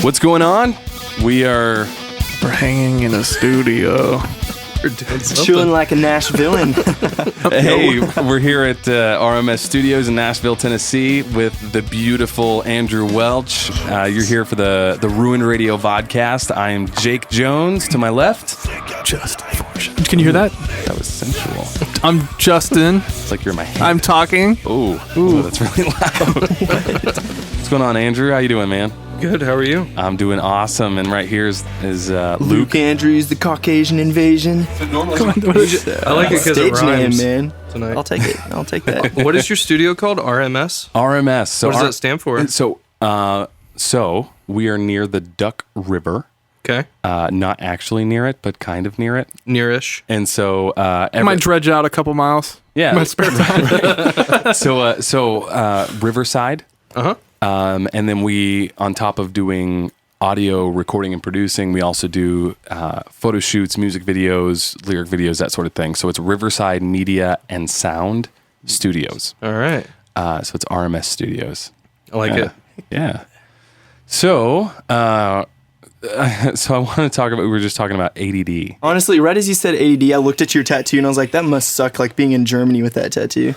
What's going on? We're hanging in a studio. We're doing something. Chilling like a Nashvilleian. Hey, we're here at RMS Studios in Nashville, Tennessee with the beautiful Andrew Welch. You're here for the Ruined Radio Vodcast. I am Jake Jones to my left. Can you hear that? That was sensual. I'm Justin. It's like you're in my hand. I'm talking. Ooh, that's really loud. What's going on, Andrew? How you doing, man? Good. How are you? I'm doing awesome. And right here is Luke. Luke Andrews, the Caucasian Invasion. I like it because it Stage rhymes. name, man. Tonight. I'll take it. I'll take that. What is your studio called? RMS? RMS. So What does that stand for? So we are near the Duck River. Okay. Not actually near it, but kind of near it. Nearish. And so I might dredge out a couple miles. Yeah. My spare time. So Riverside. Uh-huh. And then we, on top of doing audio recording and producing, we also do photo shoots, music videos, lyric videos, that sort of thing. So it's Riverside Media and Sound Studios. All right. So it's RMS Studios. I like it. Yeah. So I want to talk about, we were just talking about ADD. Honestly, right as you said A.D.D, I looked at your tattoo and I was like, that must suck, like being in Germany with that tattoo.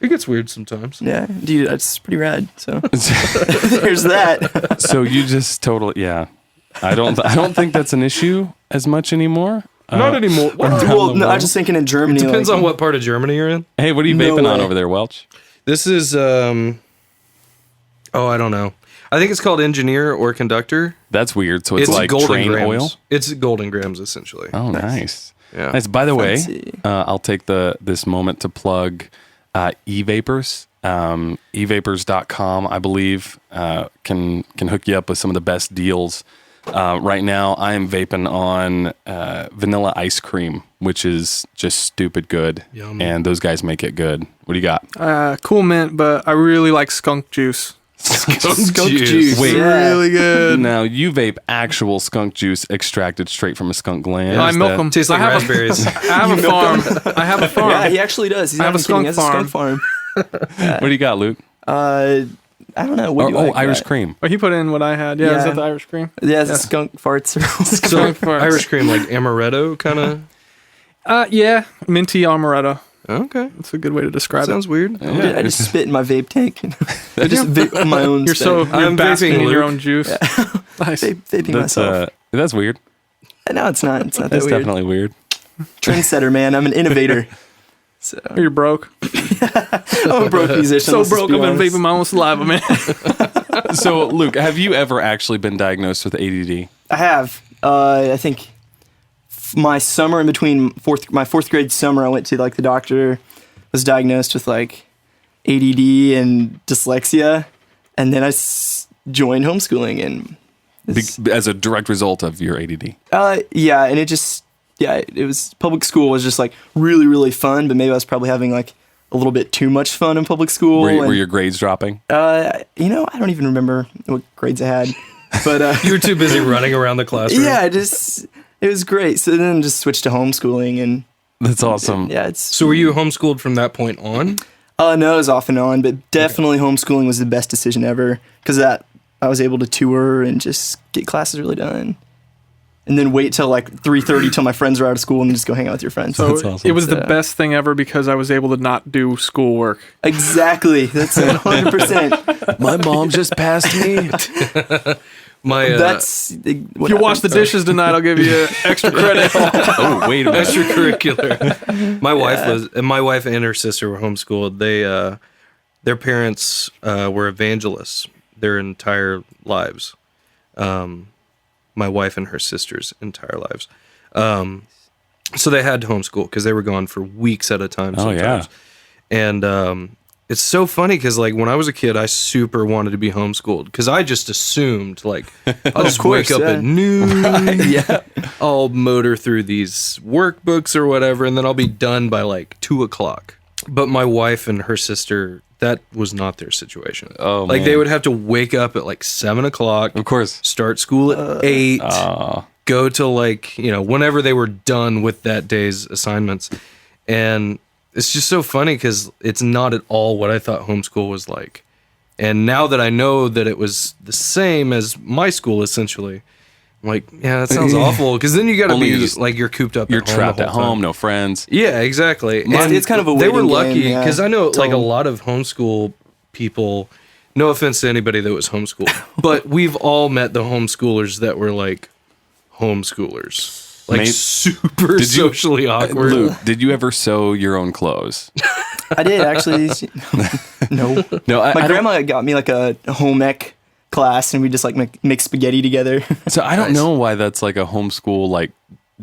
It gets weird sometimes. Yeah, dude, it's pretty rad. So there's that. So you just totally, yeah. I don't think that's an issue as much anymore. Not anymore. Well, no, I was just thinking in Germany. Depends like, on what part of Germany you're in. Hey, what are you No vaping on way. over there, Welch? This is, I don't know. I think it's called engineer or conductor. That's weird. So it's like golden train grams. oil? It's golden grams, essentially. Oh, nice. Yeah. Nice. By the way, Fancy. I'll take this moment to plug e-vapors. evapors.com, I believe, can hook you up with some of the best deals. Right now, I am vaping on vanilla ice cream, which is just stupid good. Yum. And those guys make it good. What do you got? Cool mint, but I really like skunk juice. skunk juice. Wait. Yeah. Really good. Now, you vape actual skunk juice extracted straight from a skunk gland. I Is milk that- them. Tastes like I have raspberries. I have a farm. I have a farm. Yeah, he actually does. He's I not have a even kidding. He has a skunk skunk farm. What do you got, Luke? I don't know. What do you like Irish that? cream. Oh, he put in what I had. Yeah, is Yeah. that the Irish cream? Yeah, it's skunk farts. So Skunk farts. Irish cream, like amaretto kind of. Yeah, minty amaretto. Okay. That's a good way to describe Sounds weird. Dude, I just spit in my vape tank. I just vape my own. it. You're spit. you're I'm basking vaping in your Luke. own juice. Nice. Vaping That's myself. that's weird. No, it's not. It's not that That's weird. definitely weird. Trendsetter, man. I'm an innovator. So You're broke. I'm a broke musician. So let's just broke, be I've been honest. vaping my own saliva, man. So, Luke, have you ever actually been diagnosed with ADD? I have. I think my summer in between my fourth grade summer, I went to like the doctor, was diagnosed with like ADD and dyslexia, and then I joined homeschooling and As a direct result of your ADD? yeah, and it was public school was just like really really fun, but maybe I was probably having like a little bit too much fun in public school. Were your grades dropping? I don't even remember what grades I had, but You were too busy running around the classroom. yeah, it was great. So then just switched to homeschooling and That's awesome. yeah, it's So were you homeschooled from that point on? no, it was off and on, but definitely homeschooling was the best decision ever because that I was able to tour and just get classes really done, and then wait till like 3:30 till my friends are out of school and then just go hang out with your friends. So That's awesome. it was the So- best thing ever because I was able to not do schoolwork. Exactly, that's 100%. My mom just passed me. My That's If you wash the dishes tonight, I'll give you extra credit. Oh, wait a minute. extracurricular. My wife and her sister were homeschooled. Their parents were evangelists their entire lives. My wife and her sister's entire lives. So they had to homeschool because they were gone for weeks at a time. Oh, Sometimes. And it's so funny because like when I was a kid, I super wanted to be homeschooled because I just assumed like I'll just course, wake up yeah. at noon. Yeah, I'll motor through these workbooks or whatever, and then I'll be done by like 2:00. But my wife and her sister, that was not their situation. Oh, like man. they would have to wake up at like 7:00, Of course. start school at 8, go to like, whenever they were done with that day's assignments. And it's just so funny because it's not at all what I thought homeschool was like. And now that I know that it was the same as my school, essentially, I'm like, yeah, that sounds awful. Because then you got to Only be you're just- like you're cooped up. You're at home trapped the at whole home, time. no friends. Yeah, exactly. It's kind of a they were waiting lucky game, yeah. because I know like a Totally. lot of homeschool people. No offense to anybody that was homeschooled, but we've all met the homeschoolers that were like homeschoolers, like Mate, super did you- socially awkward. Luke, did you ever sew your own clothes? I did actually. No. No, My I don't- grandma got me like a home ec class, and we just like make spaghetti together. So I don't know why that's like a homeschool like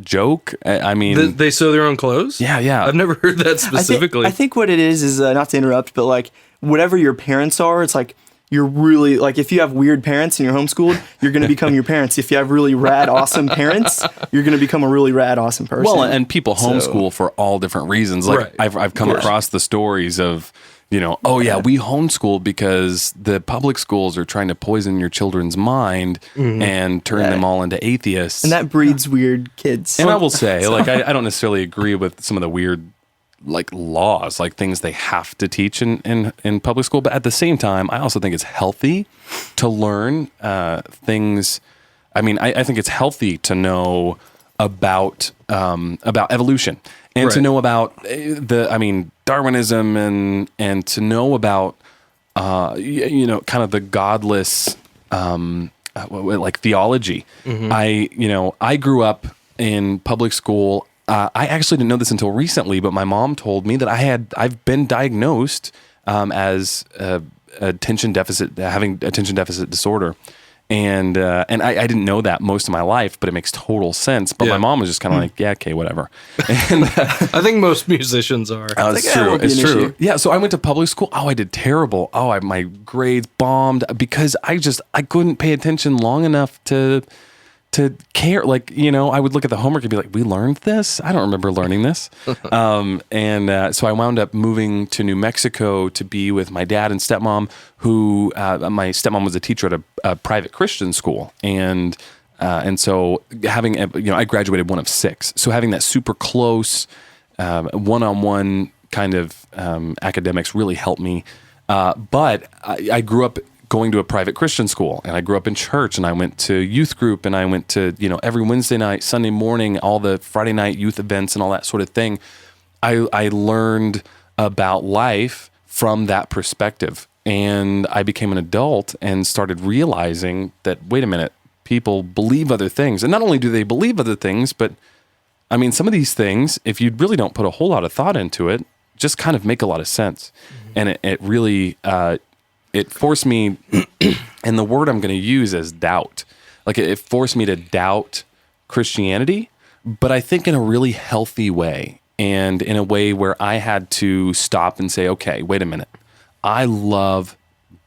joke. I mean, They sew their own clothes. yeah. I've never heard that specifically. I think what it is not to interrupt, but like whatever your parents are, it's like you're really like if you have weird parents and you're homeschooled, you're going to become your parents. If you have really rad, awesome parents, you're going to become a really rad, awesome person. well, and people homeschool for all different reasons. Like Right. I've come across the stories of, oh yeah, we homeschool because the public schools are trying to poison your children's mind and turn them all into atheists. and that breeds weird kids. And I will say, like, I don't necessarily agree with some of the weird, like, laws, like things they have to teach in public school. But at the same time, I also think it's healthy to learn things. I mean, I think it's healthy to know about evolution and to Right. know about Darwinism and to know about, kind of the godless, like theology. I grew up in public school. I actually didn't know this until recently, but my mom told me that I've been diagnosed as having attention deficit disorder, and I didn't know that most of my life, but it makes total sense. But my Yeah. mom was just kind of like, yeah, okay, whatever. And I think most musicians are. it's like, true. won't be It's an true. issue. Yeah. So I went to public school. Oh, I did terrible. Oh, my grades bombed because I couldn't pay attention long enough to care. Like, I would look at the homework and be like, we learned this? I don't remember learning this. So I wound up moving to New Mexico to be with my dad and stepmom, who my stepmom was a teacher at a private Christian school. And so having, I graduated one of 6. So having that super close one-on-one kind of academics really helped me. But I grew up going to a private Christian school, and I grew up in church, and I went to youth group, and I went to, every Wednesday night, Sunday morning, all the Friday night youth events and all that sort of thing. I learned about life from that perspective, and I became an adult and started realizing that, wait a minute, people believe other things. And not only do they believe other things, but I mean, some of these things, if you really don't put a whole lot of thought into it, just kind of make a lot of sense. And it really, it forced me, and the word I'm going to use is doubt. Like it forced me to doubt Christianity, but I think in a really healthy way, and in a way where I had to stop and say, okay, wait a minute. I love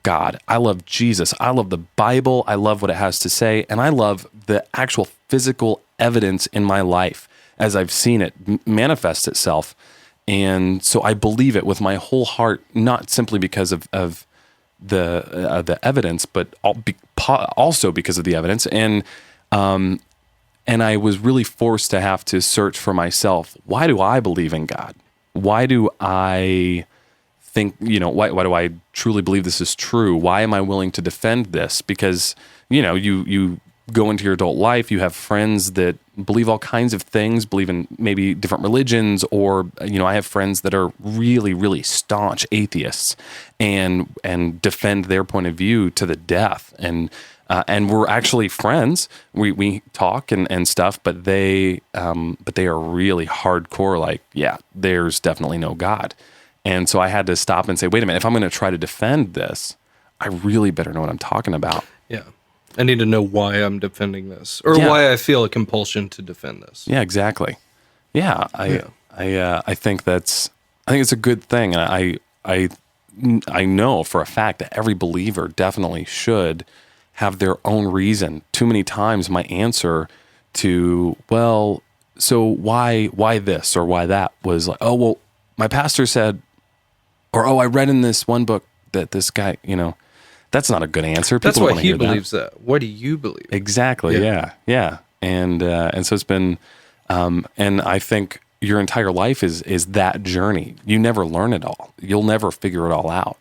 God. I love Jesus. I love the Bible. I love what it has to say. And I love the actual physical evidence in my life as I've seen it manifest itself. And so I believe it with my whole heart, not simply because of the evidence, but also because of the evidence. And I was really forced to have to search for myself. Why do I believe in God? Why do I think, why do I truly believe this is true? Why am I willing to defend this? Because, you go into your adult life, you have friends that believe all kinds of things, believe in maybe different religions, or, I have friends that are really, really staunch atheists and defend their point of view to the death. And we're actually friends. We talk and stuff, but they are really hardcore. Like, yeah, there's definitely no God. And so I had to stop and say, wait a minute, if I'm going to try to defend this, I really better know what I'm talking about. Yeah. I need to know why I'm defending this, or why I feel a compulsion to defend this. Yeah, exactly. Yeah, I think it's a good thing, and I know for a fact that every believer definitely should have their own reason. Too many times my answer to, well, so why this or why that was like, oh, well, my pastor said, or, oh, I read in this one book that this guy, that's not a good answer. People That's don't why wanna he hear that. believes that. What do you believe? Exactly. Yeah. And so it's been, and I think your entire life is that journey. You never learn it all. You'll never figure it all out.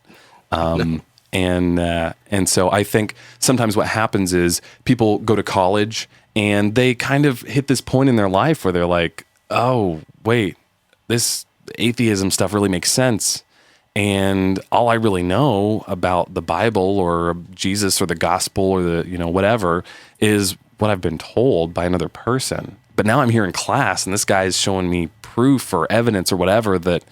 And so I think sometimes what happens is people go to college and they kind of hit this point in their life where they're like, oh, wait, this atheism stuff really makes sense. And all I really know about the Bible or Jesus or the gospel or the, whatever is what I've been told by another person. But now I'm here in class and this guy's showing me proof or evidence or whatever that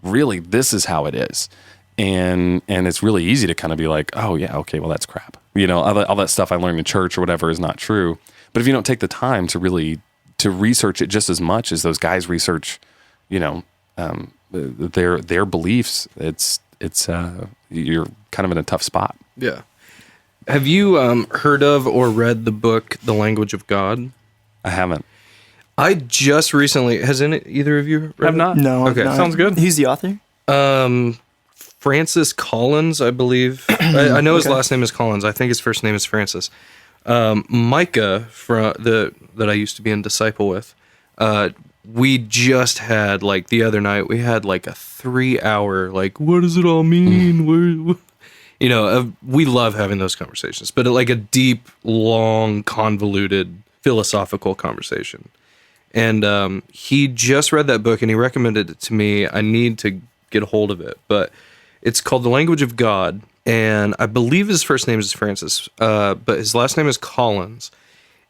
really this is how it is. And it's really easy to kind of be like, oh yeah, okay, well that's crap. All that stuff I learned in church or whatever is not true. But if you don't take the time to really to research it just as much as those guys research, their beliefs, it's you're kind of in a tough spot. Yeah. Have you heard of or read the book The Language of God? I haven't. I just recently, has either of you read Have it? not. No. Okay. not. Sounds good. Who's the author? Francis Collins, I believe. I know his last name is Collins. I think his first name is Francis. Micah, that I used to be in Disciple with, we just had, like, the other night, we had, like, a 3-hour, like, what does it all mean? We love having those conversations, but like a deep, long, convoluted, philosophical conversation. And he just read that book and he recommended it to me. I need to get a hold of it, but it's called The Language of God. And I believe his first name is Francis, but his last name is Collins.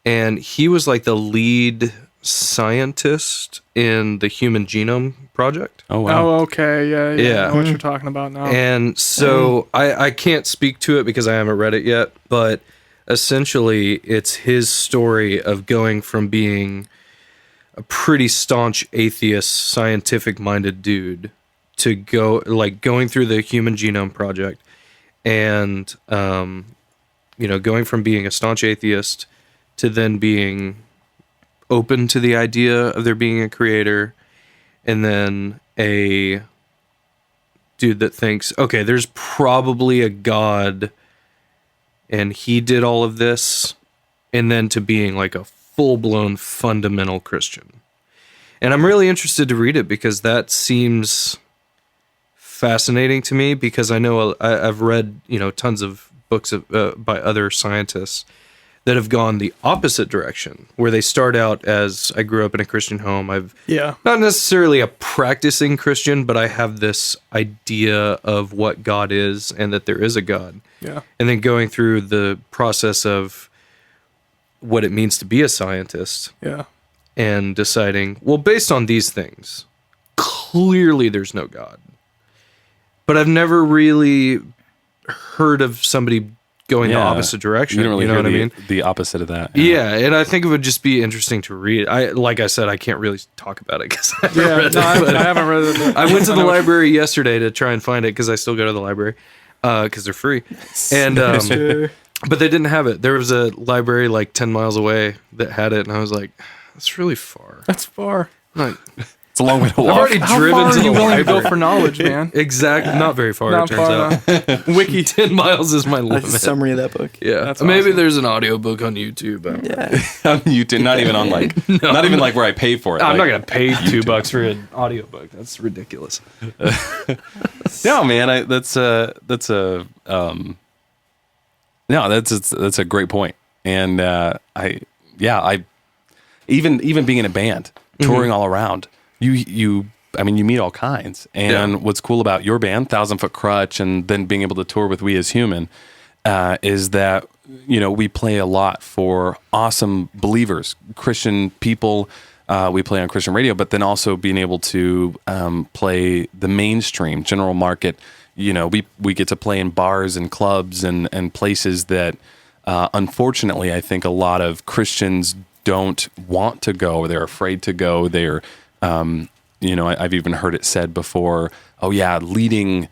And he was like the lead scientist in the Human Genome Project. Oh, wow. Oh, okay. Yeah. Yeah. I know what you're talking about now. And so I can't speak to it because I haven't read it yet, but essentially it's his story of going from being a pretty staunch atheist, scientific-minded dude to going through the Human Genome Project and, going from being a staunch atheist to then being open to the idea of there being a creator, and then a dude that thinks, okay, there's probably a God and he did all of this, and then to being like a full-blown fundamental Christian. And I'm really interested to read it because that seems fascinating to me, because I know I've read, tons of books by other scientists that have gone the opposite direction, where they start out as, I grew up in a Christian home. Not necessarily a practicing Christian, but I have this idea of what God is and that there is a God. Yeah. And then going through the process of what it means to be a scientist. Yeah. And deciding, well, based on these things, clearly there's no God. But I've never really heard of somebody going the opposite direction. You don't really know hear what I mean? The opposite of that. Yeah, and I think it would just be interesting to read. Like I said, I can't really talk about it because I haven't read it. I went to the library yesterday to try and find it because I still go to the library because they're free. And but they didn't have it. There was a library like 10 miles away that had it, and I was like, that's really far. That's far. Like, It's a long way to walk. I've already driven far to are the you willing to go library. for knowledge, man? Exactly. Not very far, Not it turns far out. Wiki 10 miles is my limit. That's a summary of that book. Yeah. That's Maybe awesome. there's an audiobook on YouTube. I don't know. Yeah. on YouTube, not even on not even like where I pay for it. I'm like, not going to pay $2 for an audiobook. That's ridiculous. No, man, that's a great point. And I even being in a band, touring all around, you meet all kinds. And what's cool about your band, 1,000 Foot Crutch, and then being able to tour with We As Human, is that we play a lot for awesome believers, Christian people. We play on Christian radio, but then also being able to play the mainstream general market. We get to play in bars and clubs and places that unfortunately I think a lot of Christians don't want to go, or they're afraid to go. They're I've even heard it said before, oh yeah, leading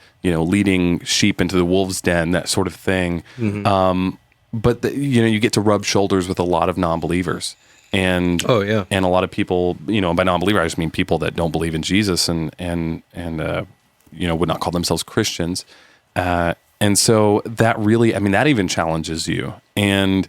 sheep into the wolves' den, that sort of thing. Mm-hmm. But you get to rub shoulders with a lot of non-believers. And and a lot of people, by non-believer I just mean people that don't believe in Jesus and would not call themselves Christians. And so that really, that even challenges you. And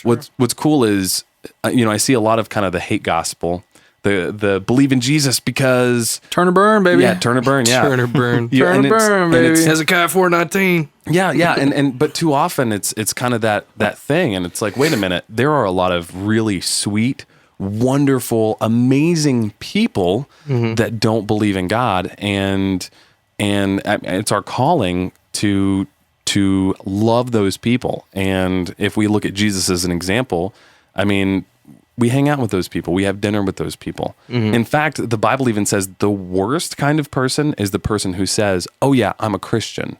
what's cool is, I see a lot of kind of the hate gospel the believe in Jesus because Turn or burn, baby. yeah, turn or burn, yeah. Turn or burn. Yeah, Turn and or it's- burn, and baby. it's- Hezekiah 4:19. Yeah, yeah, and but too often it's kind of that thing, and it's like, wait a minute, there are a lot of really sweet, wonderful, amazing people that don't believe in God, and it's our calling to love those people. And if we look at Jesus as an example, I mean, we hang out with those people. We have dinner with those people. In fact, the Bible even says the worst kind of person is the person who says, "Oh yeah, I'm a Christian,"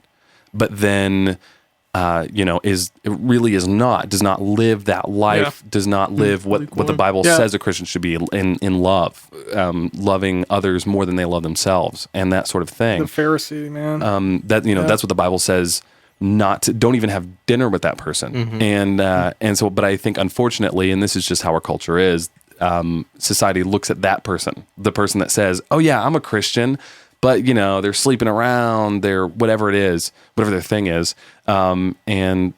but then does not live that life, does not live what the Bible says a Christian should be in love, loving others more than they love themselves, and that sort of thing. The Pharisee, man. That's what the Bible says. Don't even have dinner with that person. And so, but I think unfortunately, and this is just how our culture is, society looks at that person, the person that says, "Oh yeah, I'm a Christian," but they're sleeping around, they're whatever it is, whatever their thing is, and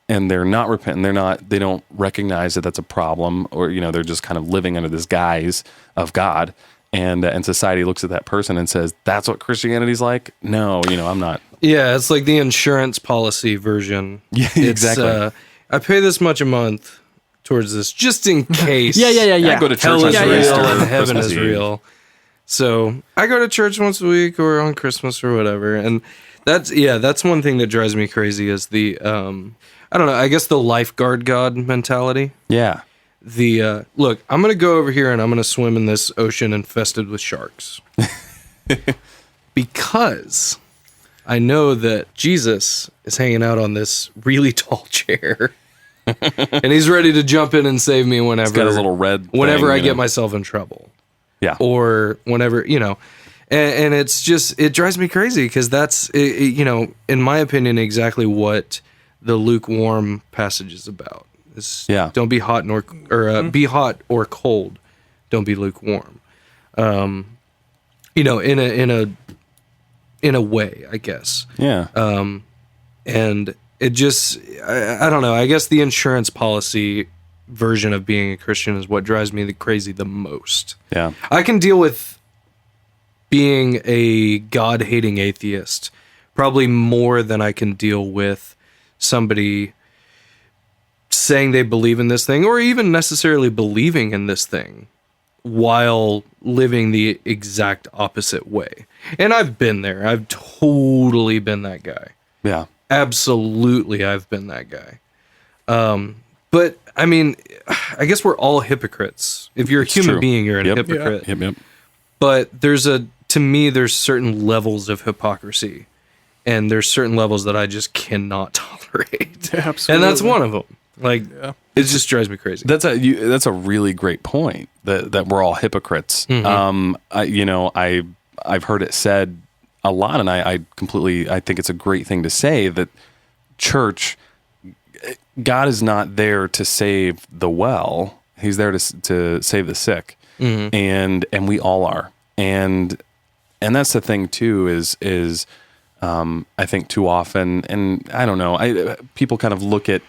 they're not repentant. They don't recognize that that's a problem, or they're just kind of living under this guise of God. And society looks at that person and says, "That's what Christianity's like." No, I'm not. Yeah, it's like the insurance policy version. Yeah, It's, exactly. I pay this much a month towards this just in case. Yeah. I go to church Hell on is Yeah, real yeah. Easter or and heaven Christmas is Eve. real. So I go to church once a week or on Christmas or whatever. And that's one thing that drives me crazy is the, I don't know, I guess the Lifeguard God mentality. Yeah. Look, I'm going to go over here and I'm going to swim in this ocean infested with sharks. Because I know that Jesus is hanging out on this really tall chair. And he's ready to jump in and save me whenever. He's got his little red whenever thing, I get myself in trouble. Yeah. Or whenever, and it's just, it drives me crazy because that's, in my opinion, exactly what the lukewarm passage is about. Is don't be hot be hot or cold. Don't be lukewarm. In a way, I guess. Yeah. And it just, I don't know. I guess the insurance policy version of being a Christian is what drives me crazy the most. Yeah. I can deal with being a God-hating atheist probably more than I can deal with somebody saying they believe in this thing or even necessarily believing in this thing while living the exact opposite way. And I've been there. I've totally been that guy. Yeah. Absolutely, I've been that guy. But I mean, I guess we're all hypocrites. If you're a human true. being, you're a Yep. hypocrite. Yep. But there's certain levels of hypocrisy, and there's certain levels that I just cannot tolerate. Absolutely. And that's one of them. Like, it just drives me crazy. That's a really great point that we're all hypocrites. I've heard it said a lot, and I think it's a great thing to say that church, God is not there to save the well. He's there to save the sick. And we all are. And that's the thing too, is I think too often, and I don't know, people kind of look at,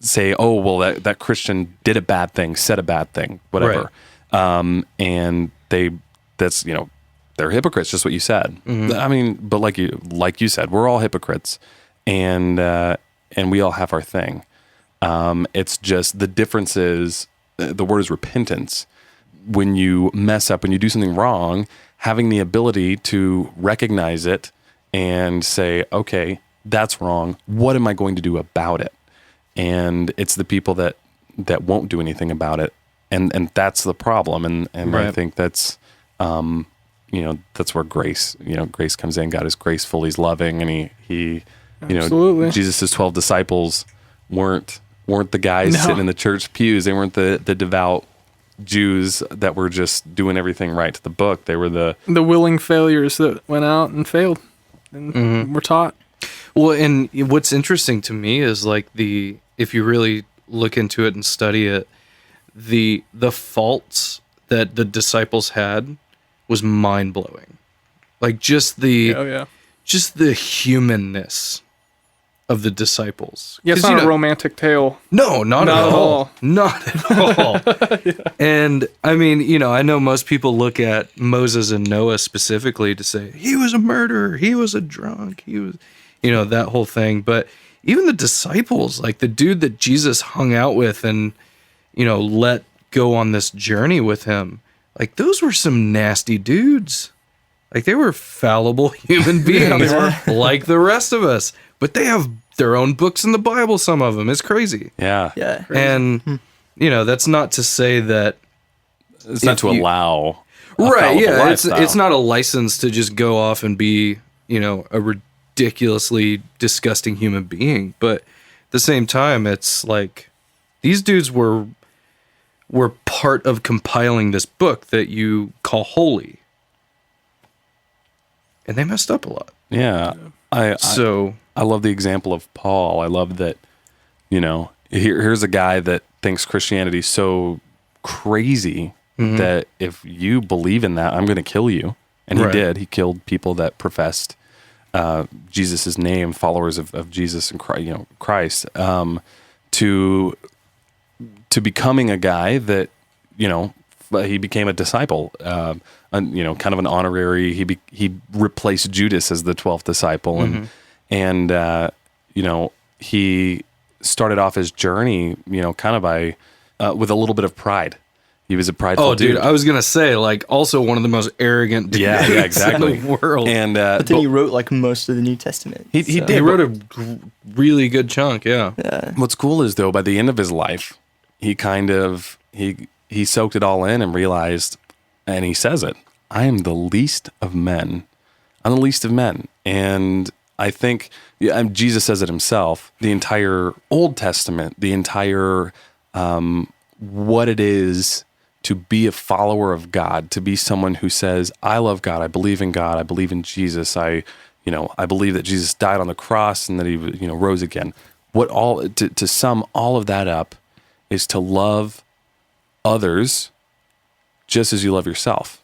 say, oh, well, that Christian did a bad thing, said a bad thing, whatever. Right. And they're hypocrites, just what you said. I mean, but like you said, we're all hypocrites, and we all have our thing. It's just the difference is, the word is repentance. When you mess up, when you do something wrong, having the ability to recognize it and say, okay, that's wrong. What am I going to do about it? And it's the people that won't do anything about it. And that's the problem. And Right. I think that's, that's where grace comes in. God is graceful. He's loving. And he Absolutely. Jesus' 12 disciples weren't the guys sitting in the church pews. They weren't the devout Jews that were just doing everything right to the book. They were the willing failures that went out and failed and were taught. Well, and what's interesting to me is like if you really look into it and study it, the faults that the disciples had was mind blowing. Like just the humanness of the disciples. Yeah, it's 'Cause, not you a know, romantic tale. No, not Not at at all. all. Not at all. And I mean, you know, I know most people look at Moses and Noah specifically to say he was a murderer, he was a drunk, he was, you know, that whole thing. But even the disciples, like the dude that Jesus hung out with and, you know, let go on this journey with him, like those were some nasty dudes. Like they were fallible human beings like the rest of us. But they have their own books in the Bible, some of them. It's crazy. Yeah. Yeah. And, you know, that's not to say that. It's not to allow. a Right, fallible yeah. lifestyle. It's not a license to just go off and be, you know, a ridiculously disgusting human being. But at the same time, it's like these dudes were part of compiling this book that you call holy. And they messed up a lot. Yeah. I love the example of Paul. I love that, you know, here's a guy that thinks Christianity is so crazy that if you believe in that, I'm going to kill you. And he Right. did. He killed people that professed Jesus' name, followers of Jesus and Christ, to becoming a guy that, you know, he became a disciple, you know, kind of an honorary. He replaced Judas as the 12th disciple, and you know, he started off his journey, you know, kind of by with a little bit of pride. He was a prideful dude. I was gonna say, like, also one of the most arrogant dudes Yeah, exactly. in the world. And But then he wrote like most of the New Testament. He so. did. He wrote a really good chunk. Yeah. What's cool is though, by the end of his life, he kind of he soaked it all in and realized, and he says it, I am the least of men. I'm the least of men. And I think Jesus says it himself, the entire Old Testament, the entire what it is to be a follower of God, to be someone who says, I love God, I believe in God, I believe in Jesus, I believe that Jesus died on the cross and that he, you know, rose again. What all to sum all of that up is to love others just as you love yourself.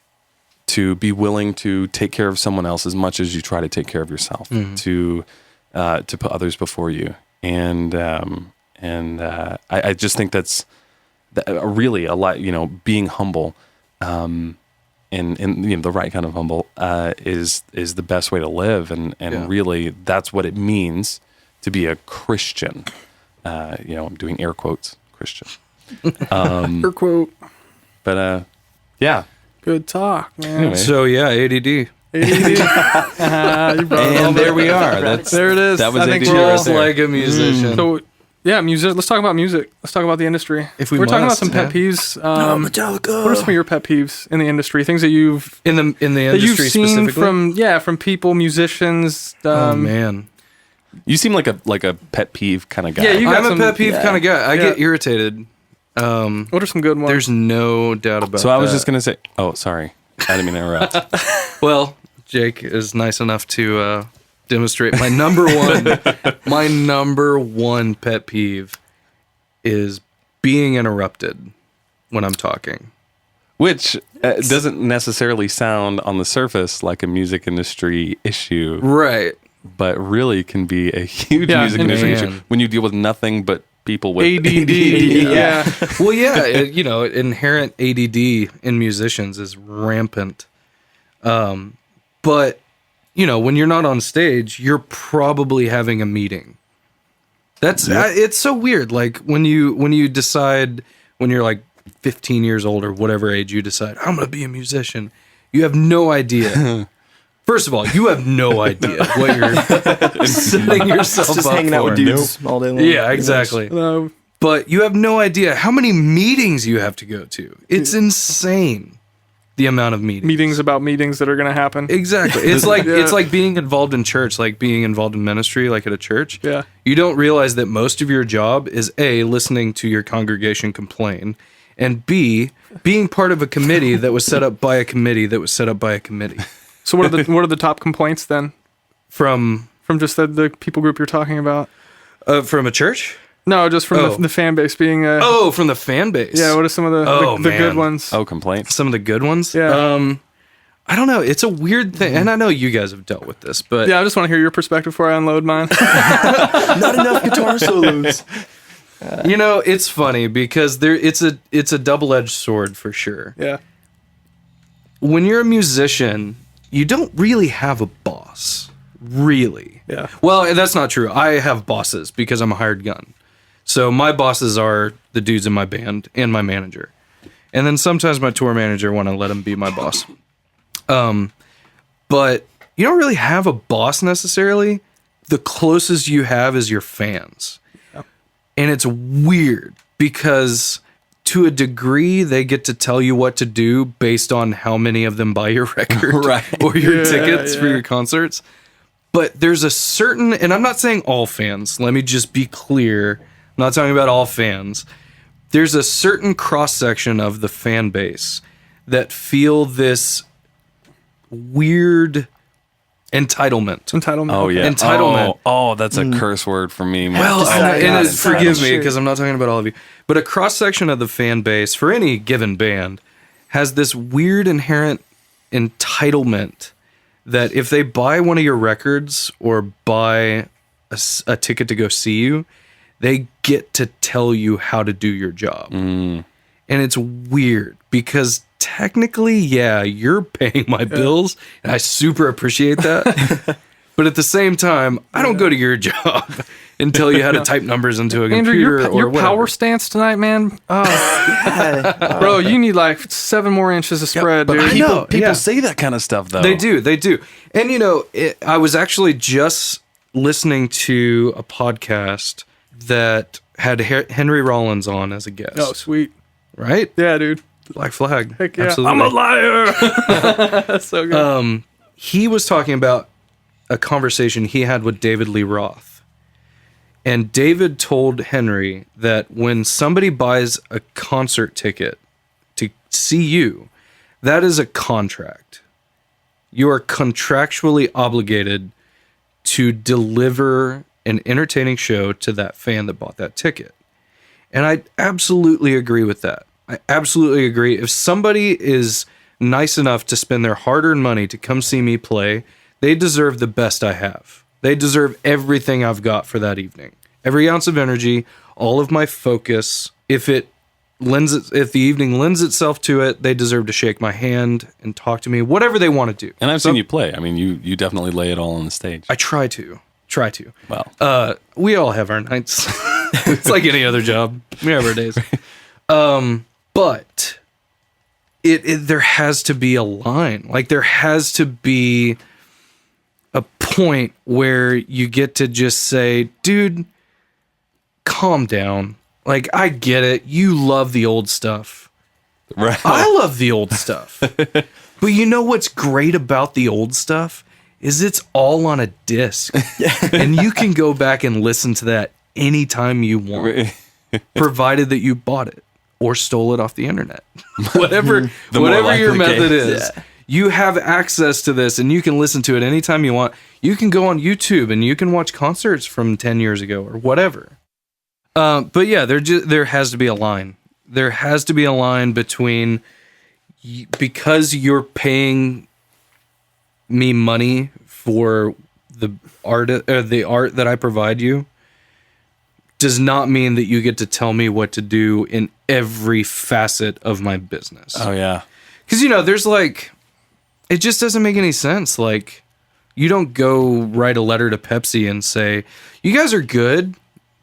To be willing to take care of someone else as much as you try to take care of yourself. To put others before you, and I just think that's really a lot. You know, being humble, and you know, the right kind of humble is the best way to live, and really that's what it means to be a Christian. You know, I'm doing air quotes, Christian. Her quote. But yeah. Good talk, man. Anyway. So yeah, ADD. You brought it all And there back. we are. That's There it is. That was I think ADD we're all right Just there. like a musician. So yeah, music. Let's talk about music. Let's talk about the industry. If we We're talking about must, some pet yeah. peeves. Metallica. What are some of your pet peeves in the industry? Things that you've in the that industry you've seen specifically. from people, musicians. Oh man, You seem like a pet peeve kind of guy. Yeah, you got I'm a some- pet peeve yeah. kind of guy. I Yeah. get irritated. What are some good ones? There's no doubt about that. So I was just gonna say. Oh, sorry. I didn't mean to interrupt. Well, Jake is nice enough to demonstrate my number one pet peeve is being interrupted when I'm talking. Which doesn't necessarily sound on the surface like a music industry issue, Right. but really can be a huge Yeah, music and- industry Man. issue when you deal with nothing but people with ADD. Yeah. Well, yeah, you know, inherent ADD in musicians is rampant. But, you know, when you're not on stage, you're probably having a meeting. That's it's so weird. Like when you decide when you're like 15 years old or whatever age you decide, I'm going to be a musician. You have no idea. First of all, you have no idea what you're setting yourself Just up hanging out for. with dudes all day long. Yeah, exactly. But you have no idea how many meetings you have to go to. It's insane, the amount of meetings. Meetings about meetings that are going to happen. Exactly. It's like Yeah. it's like being involved in church, like being involved in ministry, like at a church. Yeah. You don't realize that most of your job is A, listening to your congregation complain, and B, being part of a committee that was set up by a committee that was set up by a committee. So what are the top complaints then From just the people group you're talking about? from a church? No, just from Oh. the fan base being a. Oh, from the fan base. Yeah. What are some of the Oh, good man. ones? oh complaints. Some of the good ones. Yeah. I don't know. It's a weird thing. And I know you guys have dealt with this, but Yeah, I just want to hear your perspective before I unload mine. Not enough guitar solos. you know, it's funny because it's a double-edged sword for sure. Yeah. When you're a musician, you don't really have a boss. Really. Yeah. Well, that's not true. I have bosses because I'm a hired gun. So my bosses are the dudes in my band and my manager. And then sometimes my tour manager want to let him be my boss. But you don't really have a boss necessarily. The closest you have is your fans. Yep. And it's weird because to a degree they get to tell you what to do based on how many of them buy your record Right. or your Yeah, tickets for yeah. your concerts. But there's a certain, and I'm not saying all fans, let me just be clear. I'm not talking about all fans. There's a certain cross section of the fan base that feel this weird entitlement. Entitlement. Oh yeah, Entitlement. Oh, that's a curse word for me. Well, Decide and not forgive me entitled. because I'm not talking about all of you, but a cross section of the fan base for any given band has this weird inherent entitlement that if they buy one of your records or buy a ticket to go see you, they get to tell you how to do your job. And it's weird because technically, yeah, you're paying my bills, and I super appreciate that. But at the same time, I don't go to your job and tell you how to type numbers into a Andrew, computer your, or your whatever. power stance tonight, man. Oh, bro, you need like 7 more inches of spread, But dude. people, know, people yeah. say that kind of stuff though. They do. And you know, I was actually just listening to a podcast that had Henry Rollins on as a guest. Oh, sweet. Right? Yeah, dude. Black Flag. Heck yeah. Absolutely. I'm a liar. That's so good. He was talking about a conversation he had with David Lee Roth. And David told Henry that when somebody buys a concert ticket to see you, that is a contract. You are contractually obligated to deliver an entertaining show to that fan that bought that ticket. And I absolutely agree with that. I absolutely agree. If somebody is nice enough to spend their hard-earned money to come see me play, they deserve the best I have. They deserve everything I've got for that evening. Every ounce of energy, all of my focus. If the evening lends itself to it, they deserve to shake my hand and talk to me, whatever they want to do. And I've seen you play. I mean, you definitely lay it all on the stage. I try to. Well, We all have our nights. It's like any other job. We have our days. But there has to be a line. Like there has to be a point where you get to just say, dude, calm down. Like, I get it. You love the old stuff. right. I love the old stuff. But you know what's great about the old stuff is it's all on a disc. And you can go back and listen to that anytime you want, provided that you bought it or stole it off the internet. whatever more your likely method case. is. You have access to this and you can listen to it anytime you want. You can go on YouTube and you can watch concerts from 10 years ago or whatever. But yeah, there has to be a line. There has to be a line between because you're paying me money for the art that I provide you does not mean that you get to tell me what to do in every facet of my business. Oh yeah. Because, there's like, it just doesn't make any sense. Like, you don't go write a letter to Pepsi and say, you guys are good,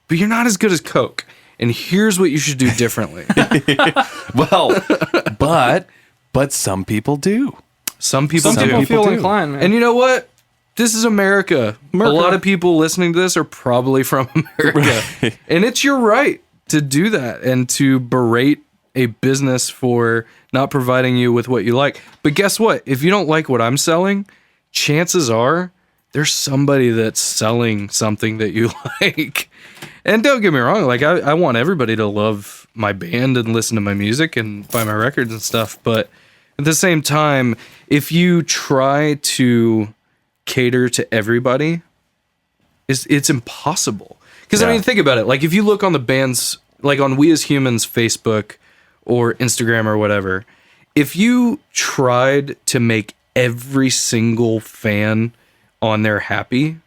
but you're not as good as Coke. And here's what you should do differently. Well, but some people do. Some people Some do. people feel do. inclined, man. And you know what? This is America. A lot of people listening to this are probably from America. And it's your right to do that and to berate a business for not providing you with what you like. But guess what? If you don't like what I'm selling, chances are there's somebody that's selling something that you like. And don't get me wrong, like I want everybody to love my band and listen to my music and buy my records and stuff. But at the same time, if you try to cater to everybody, it's impossible. Because I mean, think about it. Like if you look on the band's, like on We As Humans Facebook or Instagram or whatever, if you tried to make every single fan on there happy.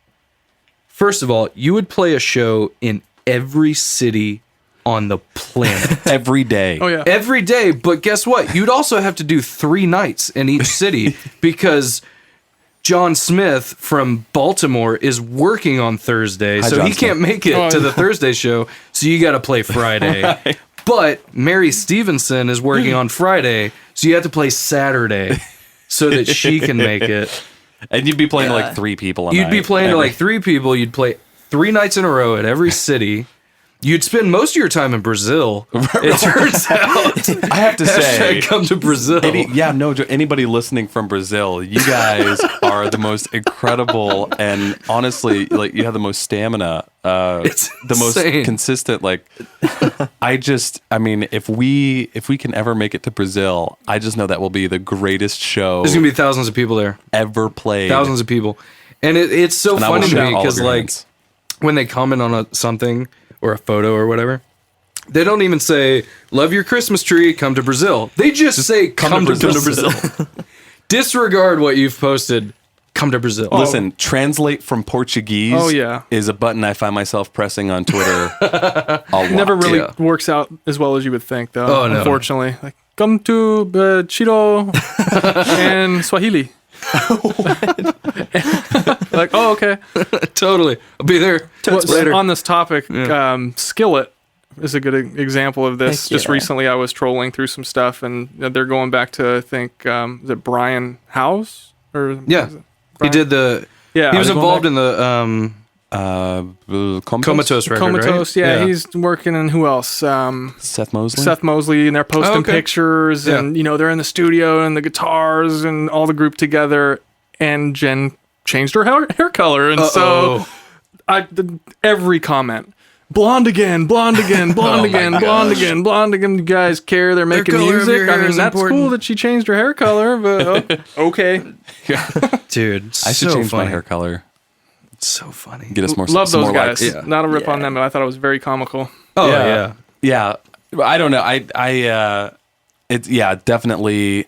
First of all, you would play a show in every city on the planet. Every day. Oh yeah. Every day, but guess what? You'd also have to do 3 nights in each city because John Smith from Baltimore is working on Thursday, Hi, so John he can't Smith. make it to the Thursday show, so you got to play Friday. Right. But Mary Stevenson is working on Friday, so you have to play Saturday so that she can make it. And you'd be playing to like 3 people a You'd night. be playing to Every- like 3 people. You'd play 3 nights in a row at every city. You'd spend most of your time in Brazil. It turns out. I have to say, Hashtag come to Brazil. anybody listening from Brazil, you guys are the most incredible, and honestly, like you have the most stamina, It's the most insane. consistent. Like, I mean, if we can ever make it to Brazil, I just know that will be the greatest show There's gonna be thousands of people there. ever played. Thousands of people, and it's so And I will funny to shake me all of because your like hands. when they comment on something or a photo or whatever, they don't even say "Love your Christmas tree, come to Brazil." They just say "Come to Brazil." Disregard what you've posted. Come to Brazil. Listen, translate from Portuguese. Oh, yeah. is a button I find myself pressing on Twitter. A lot. Never really Yeah. works out as well as you would think, though. Oh, no. Unfortunately, like come to Chiro and Swahili. Like, oh, okay. Totally. I'll be there. Later. On this topic, Skillet is a good example of this. Heck Just yeah. recently, I was trolling through some stuff, and they're going back to, I think, is it Brian House? Or Yeah. is it He Brian? did the. Yeah, He was going involved back? in the Comatose? Comatose record, Comatose. right? Yeah, he's working, and who else? Seth Mosley. Seth Mosley, and they're posting okay. pictures, Yeah. and they're in the studio and the guitars and all the group together. And Jen changed her hair color, and so every comment. Blonde again, blonde again, blonde again, blonde again, blonde again. You guys care? They're making color of music. your I hair mean, is that's important. cool that she changed her hair color, but okay. Dude, I should so change funny. my hair color. So funny. Get us more. Love some those more guys. likes. Yeah. Not a rip on Yeah. them, but I thought it was very comical. Oh Yeah. yeah. Yeah, I don't know. It's definitely.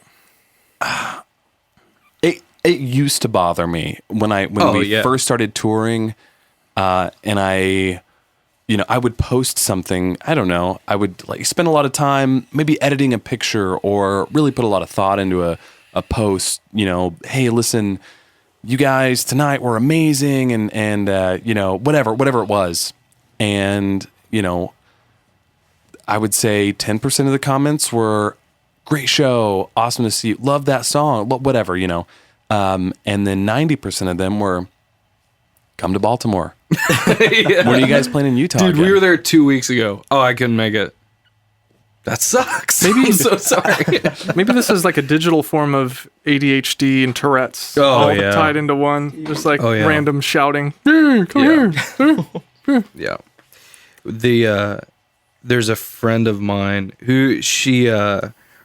It used to bother me when we first started touring, and I would post something. I don't know. I would like spend a lot of time maybe editing a picture or really put a lot of thought into a post. Hey, listen, you guys tonight were amazing, and whatever it was, and I would say 10% of the comments were great show, awesome to see you, love that song, whatever, and then 90% of them were come to Baltimore. Yeah. When are you guys playing in Utah? Dude, we again? were there 2 weeks ago. Oh, I couldn't make it. That sucks. Maybe I'm so sorry. Maybe this is like a digital form of ADHD and Tourette's, all yeah. tied into one. Just like yeah. random shouting. Hey, come here. Yeah. There's a friend of mine who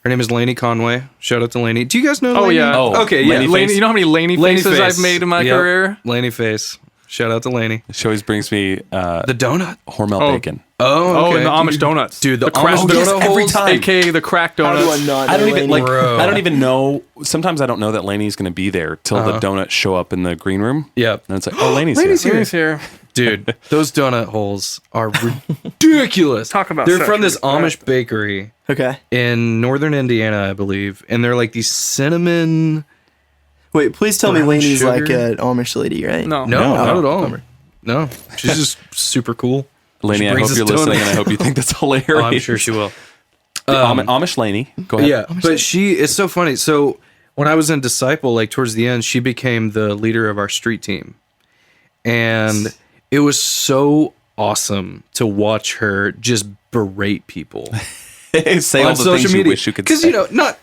her name is Lanie Conway. Shout out to Lanie. Do you guys know Oh, Lanie? yeah. Oh, Okay, yeah. Lanie Laney, you know how many Laney Lanie faces face. I've made in my Yep. career? Lanie face. Shout out to Lanie. She always brings me The donut. Hormel Oh. bacon. Oh, Oh, okay. and the Amish donuts. Dude, the crack Amish donuts, donut every holes? time. AKA the crack How do I donuts. not? I don't know even Laney? Bro. I don't even know. Sometimes I don't know that Lanie's going to be there till the donuts show up in the green room. Yep. And it's like, oh, Lanie's Laney's here. here. Dude, those donut holes are ridiculous. Talk about They're from this sexual Amish bakery Okay. in northern Indiana, I believe, and they're like these cinnamon. Wait, please tell me Brown Laney's sugar? like an Amish lady, right? No. No, not Oh, at all. bummer. No, she's just super cool. Lainey, I brings hope you're us listening, donuts. and I hope you think that's hilarious. Oh, I'm sure she will. Amish Lainey, go ahead. Yeah, but it's so funny. So when I was in Disciple, like towards the end, she became the leader of our street team. And it was so awesome to watch her just berate people Say all on the social things media. you wish you could Because say.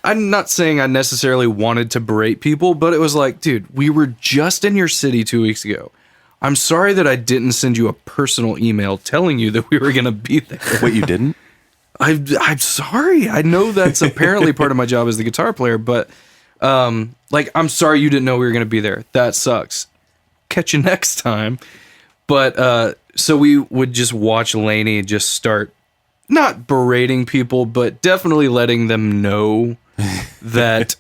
I'm not saying I necessarily wanted to berate people, but it was like, dude, we were just in your city 2 weeks ago. I'm sorry that I didn't send you a personal email telling you that we were going to be there. Wait, you didn't? I'm sorry. I know that's apparently part of my job as the guitar player, but I'm sorry you didn't know we were going to be there. That sucks. Catch you next time. But so we would just watch Lanie just start not berating people, but definitely letting them know that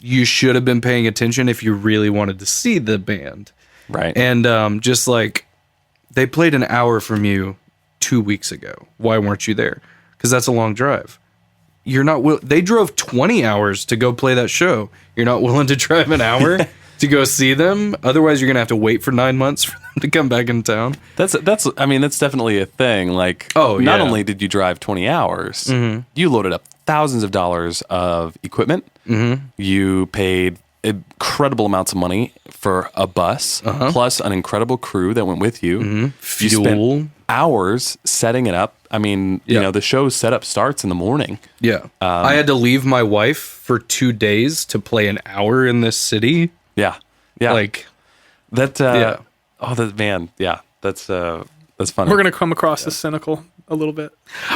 you should have been paying attention if you really wanted to see the band. Right. And just like they played an hour from you 2 weeks ago. Why weren't you there? Because that's a long drive. You're not. They drove 20 hours to go play that show. You're not willing to drive an hour to go see them. Otherwise, you're gonna have to wait for 9 months for them to come back in town. That's definitely a thing. Like, not only did you drive 20 hours, you loaded up thousands of dollars of equipment. You paid incredible amounts of money for a bus, plus an incredible crew that went with you. You spent hours setting it up. I mean, you know, the show's setup starts in the morning. Yeah. I had to leave my wife for 2 days to play an hour in this city. Yeah. Yeah. Like that. Oh, that man. Yeah. That's funny. We're gonna come across as cynical a little bit.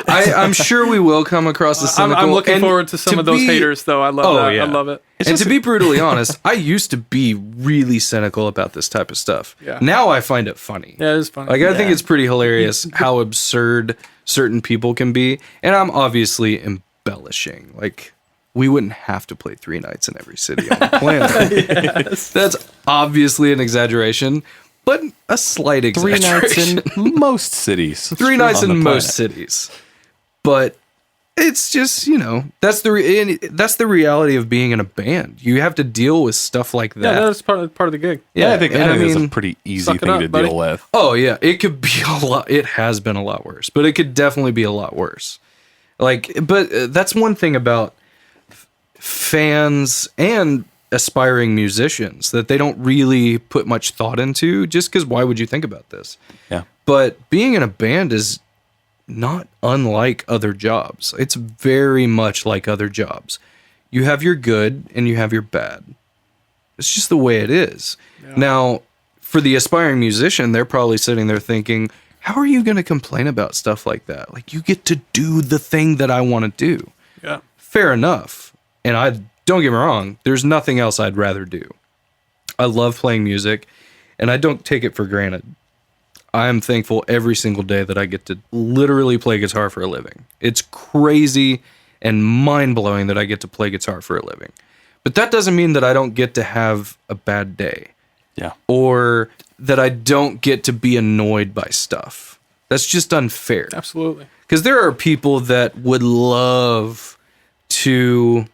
I'm sure we will come across as cynical. I'm looking forward to some of those haters, though. I love that. Yeah. I love it. And to be brutally honest, I used to be really cynical about this type of stuff. Yeah. Now I find it funny. Yeah, it's funny. Like, I think it's pretty hilarious how absurd certain people can be. And I'm obviously embellishing. Like, we wouldn't have to play 3 nights in every city on the planet. That's obviously an exaggeration, but a slight 3 exaggeration. nights in most cities. 3 nights on the in most planet. cities. But it's just, you know, that's the reality of being in a band. You have to deal with stuff like that. Yeah, that's part of the gig. Yeah, I think and it's a pretty easy suck it thing up, to buddy. deal with. Oh yeah, it could be a lot. It has been a lot worse, but it could definitely be a lot worse. Like, but that's one thing about fans and aspiring musicians that they don't really put much thought into. Just because, why would you think about this? Yeah. But being in a band is not unlike other jobs. It's very much like other jobs. You have your good and you have your bad. It's just the way it is. Yeah. Now, for the aspiring musician, they're probably sitting there thinking, how are you going to complain about stuff like that? Like, you get to do the thing that I want to do. Yeah. Fair enough. And don't get me wrong, there's nothing else I'd rather do. I love playing music, and I don't take it for granted. I am thankful every single day that I get to literally play guitar for a living. It's crazy and mind-blowing that I get to play guitar for a living. But that doesn't mean that I don't get to have a bad day. Yeah. Or that I don't get to be annoyed by stuff. That's just unfair. Absolutely. Because there are people that would love to,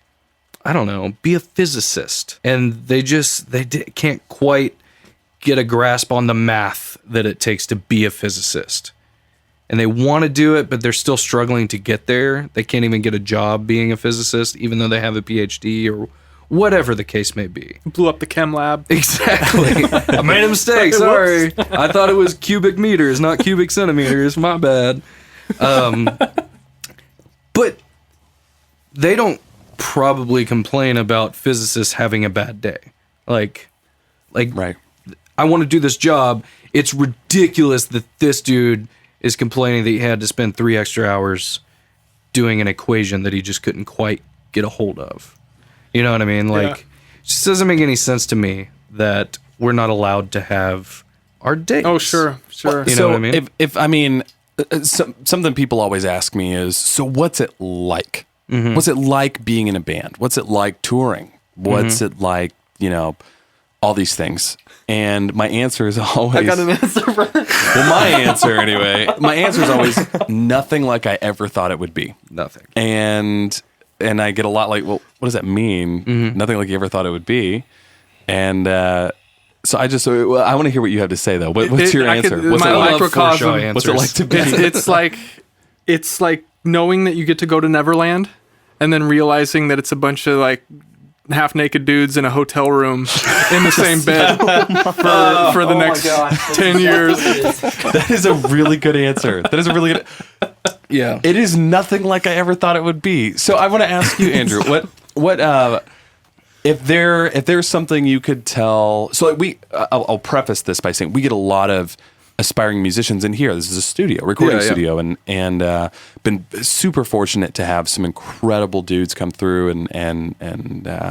I don't know, be a physicist. And they can't quite get a grasp on the math that it takes to be a physicist. And they want to do it, but they're still struggling to get there. They can't even get a job being a physicist, even though they have a PhD or whatever the case may be. Blew up the chem lab. Exactly. I made a mistake. Sorry. I thought it was cubic meters, not cubic centimeters. My bad. But they don't probably complain about physicists having a bad day. Like, Right. I want to do this job. It's ridiculous that this dude is complaining that he had to spend 3 extra hours doing an equation that he just couldn't quite get a hold of. You know what I mean? Like, it just doesn't make any sense to me that we're not allowed to have our days. Oh, sure. You know what I mean? If something people always ask me is, so what's it like? Mm-hmm. What's it like being in a band? What's it like touring? What's it like, all these things? And my answer is always... I got an answer for that. Well, my answer anyway. My answer is always nothing like I ever thought it would be. Nothing. And I get a lot like, well, what does that mean? Mm-hmm. Nothing like you ever thought it would be. And so I want to hear what you have to say, though. What's your answer? What's my it like? microcosm. What's it like to be? It's like knowing that you get to go to Neverland and then realizing that it's a bunch of like half-naked dudes in a hotel room in the same bed for the next 10 years. That is a really good answer. That is a really good... Yeah. It is nothing like I ever thought it would be. So I want to ask you, Andrew, what if there's something you could tell... So I'll preface this by saying we get a lot of aspiring musicians in here. This is a studio, recording studio, and been super fortunate to have some incredible dudes come through and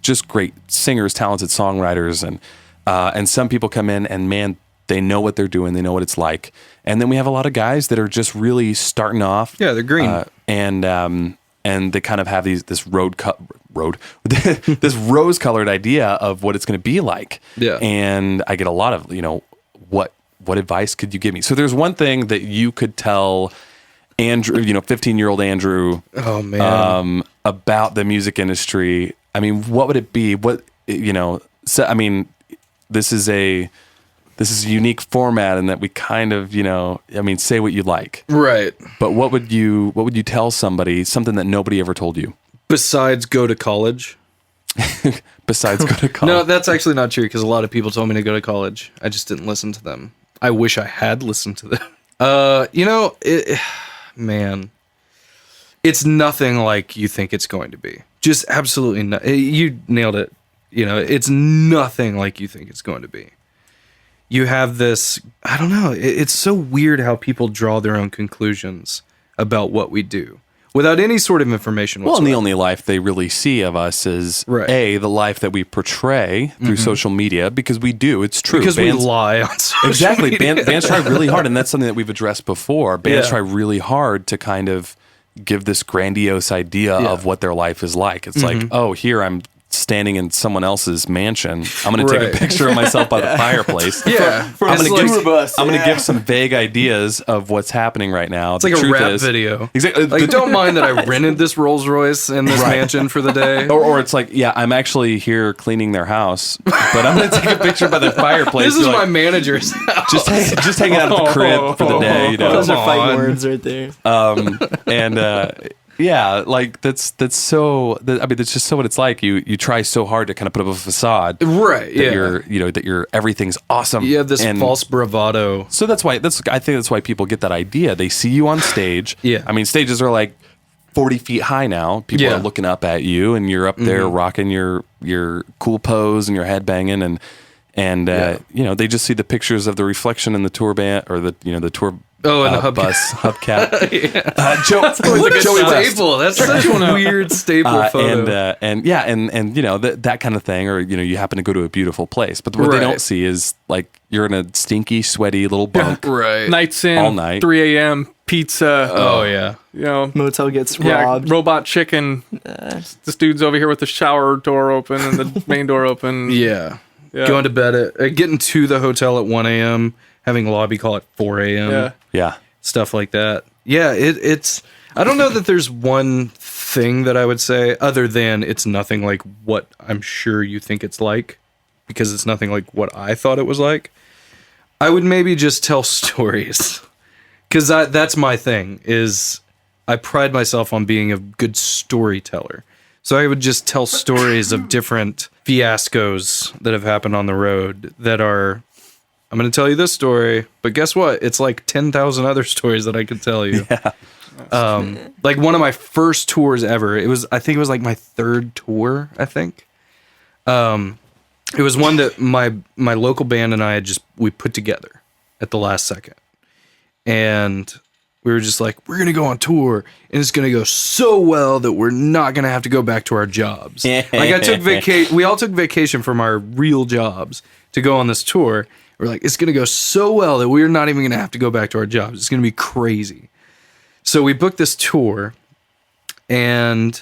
just great singers, talented songwriters, and some people come in and man, they know what they're doing, they know what it's like, and then we have a lot of guys that are just really starting off. Yeah, they're green, and and they kind of have this this rose-colored idea of what it's going to be like. Yeah. And I get a lot of, what advice could you give me? So there's one thing that you could tell Andrew, 15-year-old Andrew, Oh man. about the music industry. I mean, what would it be? So, I mean, this is a unique format in that we kind of, say what you like. Right. But what would you tell somebody, something that nobody ever told you? Besides go to college. Besides go to college? No, that's actually not true because a lot of people told me to go to college. I just didn't listen to them. I wish I had listened to them. Man, it's nothing like you think it's going to be. Just absolutely not. You nailed it. It's nothing like you think it's going to be. You have this, I don't know, it's so weird how people draw their own conclusions about what we do without any sort of information Well, whatsoever. and the only life they really see of us is, Right. the life that we portray through social media, because we do. It's true. Because we lie on social Exactly. media. Bands try really hard, and that's something that we've addressed before. Bands Yeah. try really hard to kind of give this grandiose idea of what their life is like. It's like, oh, here I'm standing in someone else's mansion. I'm going to take Right. a picture of myself by the fireplace. Yeah. For I'm a going tour to give, bus, I'm gonna yeah. give some vague ideas of what's happening right now. It's like a rap video. Exactly. Like, don't mind that I rented this Rolls Royce in this mansion for the day. Or it's like, yeah, I'm actually here cleaning their house, but I'm going to take a picture by the fireplace. This is You're my like, manager's house. just hanging out at the crib for the day. Those are Come fighting on. words right there. Yeah, like that's so. I mean, that's just so what it's like. You try so hard to kind of put up a facade, Right, that yeah. you're everything's awesome. You have this and false bravado. So I think that's why people get that idea. They see you on stage. Yeah. I mean, stages are like 40 feet high now. People Yeah. are looking up at you, and you're up there rocking your cool pose and your head banging, and they just see the pictures of the reflection in the tour band or the tour. Oh, and the hubcap. bus hubcap. What a Joey West. staple. That's such a weird staple photo. and that kind of thing, or you happen to go to a beautiful place, but what they Right. don't see is like you're in a stinky, sweaty little bunk. Right. Nights in, All night. 3 a.m., pizza, Oh, yeah. Motel gets yeah, robbed. robot chicken. This dude's over here with the shower door open and the main door open. Yeah. Yeah. Going to bed getting to the hotel at 1 a.m., having lobby call at 4 a.m. Yeah. Yeah. Stuff like that. Yeah, it's I don't know that there's one thing that I would say other than it's nothing like what I'm sure you think it's like, because it's nothing like what I thought it was like. I would maybe just tell stories, because that's my thing. Is I pride myself on being a good storyteller. So I would just tell stories of different fiascos that have happened on the road that are, I'm going to tell you this story, but guess what? It's like 10,000 other stories that I could tell you. Yeah. Like one of my first tours ever, I think it was like my third tour, I think. It was one that my local band and I we put together at the last second. And we were just like, we're going to go on tour and it's going to go so well that we're not going to have to go back to our jobs. Like I took we all took vacation from our real jobs to go on this tour. We're like, it's going to go so well that we're not even going to have to go back to our jobs. It's going to be crazy. So we booked this tour and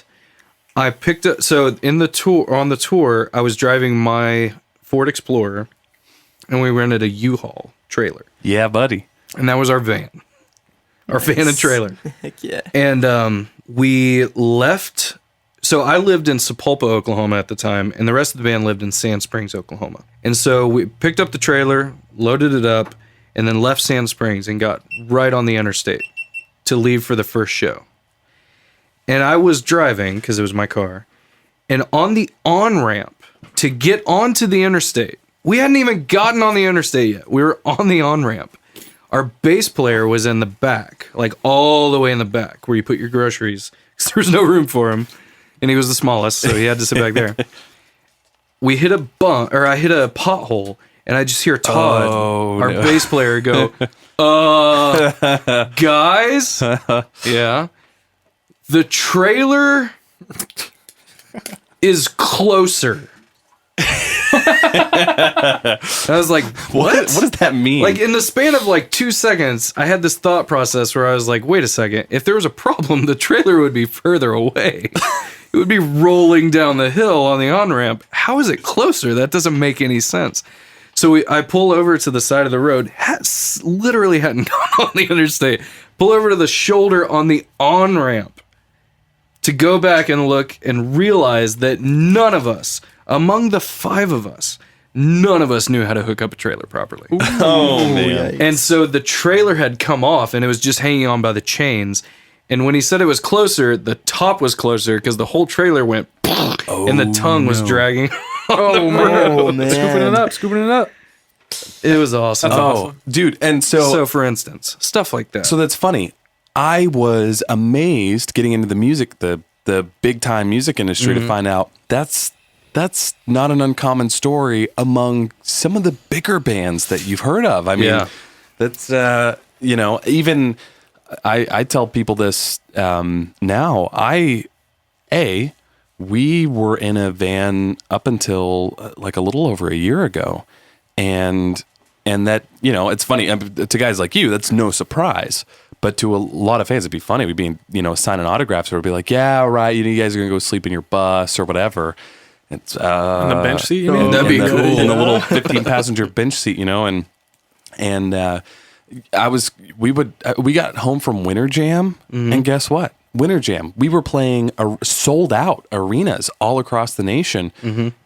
I picked up, so on the tour, I was driving my Ford Explorer and we rented a U-Haul trailer. Yeah, buddy. And that was our van. Our van and trailer. Heck yeah. And we left. So I lived in Sapulpa, Oklahoma at the time, and the rest of the band lived in Sand Springs, Oklahoma. And so we picked up the trailer, loaded it up, and then left Sand Springs and got right on the interstate to leave for the first show. And I was driving, because it was my car, and on the on-ramp to get onto the interstate, we hadn't even gotten on the interstate yet. We were on the on-ramp. Our bass player was in the back, like all the way in the back where you put your groceries, because there was no room for him. And he was the smallest, so he had to sit back there. We hit a I hit a pothole, and I just hear Todd, our bass player, go, guys? Yeah. The trailer is closer. I was like, what? What does that mean? Like in the span of like 2 seconds, I had this thought process where I was like, wait a second. If there was a problem, the trailer would be further away. It would be rolling down the hill on the on-ramp. How is it closer? That doesn't make any sense. So I pull over to the side of the road. Literally hadn't gone on the interstate. Pull over to the shoulder on the on-ramp to go back and look and realize that none of us, among the 5 of us, none of us knew how to hook up a trailer properly. oh man. Yikes. And so the trailer had come off and it was just hanging on by the chains. And when he said it was closer, the top was closer because the whole trailer went and the tongue was dragging. Oh man. Oh, man. Scooping it up. It was awesome. Oh, dude. And So for instance, stuff like that. So that's funny. I was amazed getting into the music, the big time music industry to find out that's not an uncommon story among some of the bigger bands that you've heard of. I mean, Yeah. that's even I tell people this now. We were in a van up until like a little over a year ago, and that it's funny to guys like you. That's no surprise. But to a lot of fans, it'd be funny. We'd be, signing autographs, or it'd be like, yeah, right, you guys are gonna go sleep in your bus or whatever. It's On the bench seat, you mean? That'd be cool. in the little 15-passenger bench seat, and we got home from Winter Jam, and guess what? Winter Jam, we were playing sold out arenas all across the nation,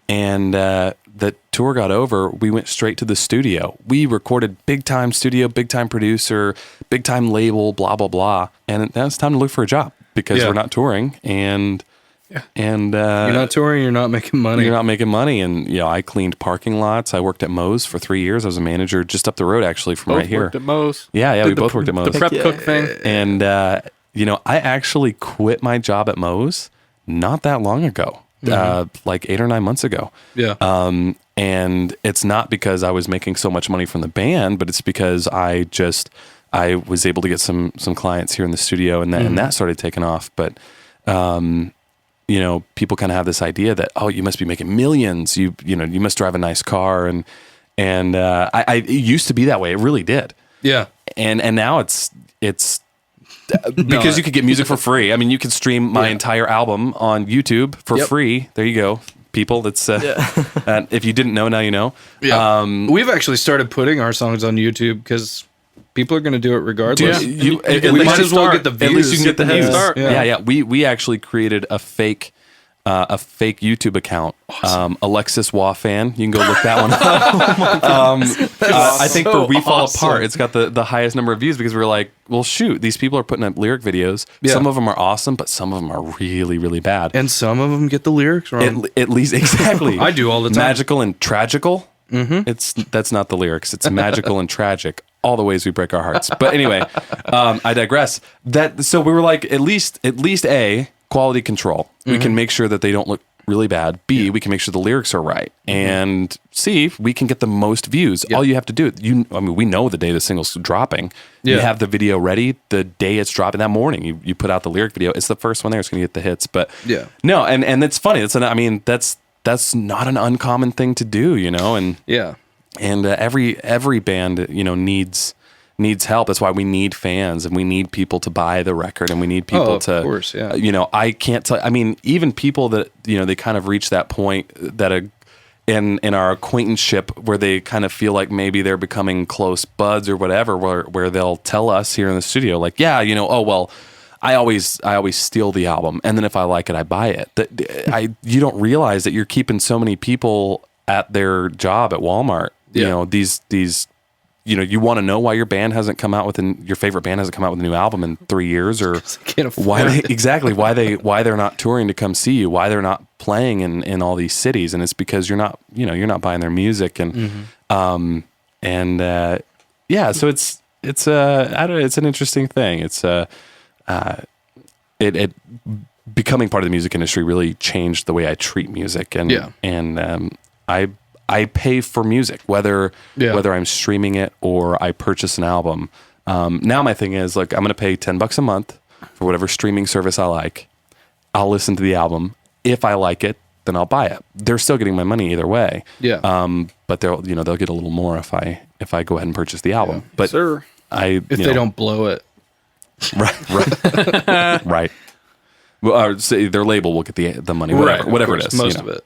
and the tour got over. We went straight to the studio. We recorded big time studio, big time producer, big time label, blah blah blah. And now it's time to look for a job because we're not touring, and you're not touring, you're not making money. You're not making money, and I cleaned parking lots. I worked at Moe's for 3 years. I was a manager just up the road, actually, from right here. Worked at Moe's. Yeah, we both worked at Moe's. The prep cook thing. And I actually quit my job at Moe's not that long ago, like 8 or 9 months ago. Yeah. And it's not because I was making so much money from the band, but it's because I was able to get some clients here in the studio, and that started taking off. But people kind of have this idea that, oh, you must be making millions. You must drive a nice car, and it used to be that way. It really did. Yeah. And now it's because you could get music for free. I mean, you could stream my entire album on YouTube for free. There you go, people. That's if you didn't know, now you know. Yeah. We've actually started putting our songs on YouTube because people are going to do it regardless. We might as well get the views. At least you can get the head views. start. Yeah. We actually created a fake YouTube account. Awesome. Alexis Wafan. You can go look that one up. I think for We Fall Apart, it's got the highest number of views because we were like, well, shoot, these people are putting up lyric videos. Yeah. Some of them are awesome, but some of them are really, really bad. And some of them get the lyrics wrong. At least, exactly. I do all the time. Magical and tragical. That's not the lyrics. It's magical and tragic. All the ways we break our hearts. But anyway, I digress. So we were like, at least A, quality control. We can make sure that they don't look really bad. B, we can make sure the lyrics are right. And C, we can get the most views. All you have to do, we know the day the single's dropping. You have the video ready the day it's dropping. That morning, you put out the lyric video. It's the first one there. It's going to get the hits. But no, and it's funny. That's not an uncommon thing to do, and every band, needs help. That's why we need fans, and we need people to buy the record, and we need people to, of course, I can't tell, even people that, they kind of reach that point that in our acquaintanceship where they kind of feel like maybe they're becoming close buds or whatever, where they'll tell us here in the studio, like, I always steal the album, and then if I like it, I buy it. You don't realize that you're keeping so many people at their job at Walmart. These you want to know why your band hasn't come out your favorite band hasn't come out with a new album in 3 years, or why they're not touring to come see you, why they're not playing in all these cities, and it's because you're not buying their music, and so it's an interesting thing. It's it becoming part of the music industry really changed the way I treat music, and I pay for music, whether I'm streaming it or I purchase an album. Now my thing is, like, I'm going to pay $10 a month for whatever streaming service I like. I'll listen to the album. If I like it, then I'll buy it. They're still getting my money either way. Yeah. But they'll get a little more if I go ahead and purchase the album. But Sir. If they don't blow it. Right. Right. Well, say their label will get the money, whatever it is. Most of it.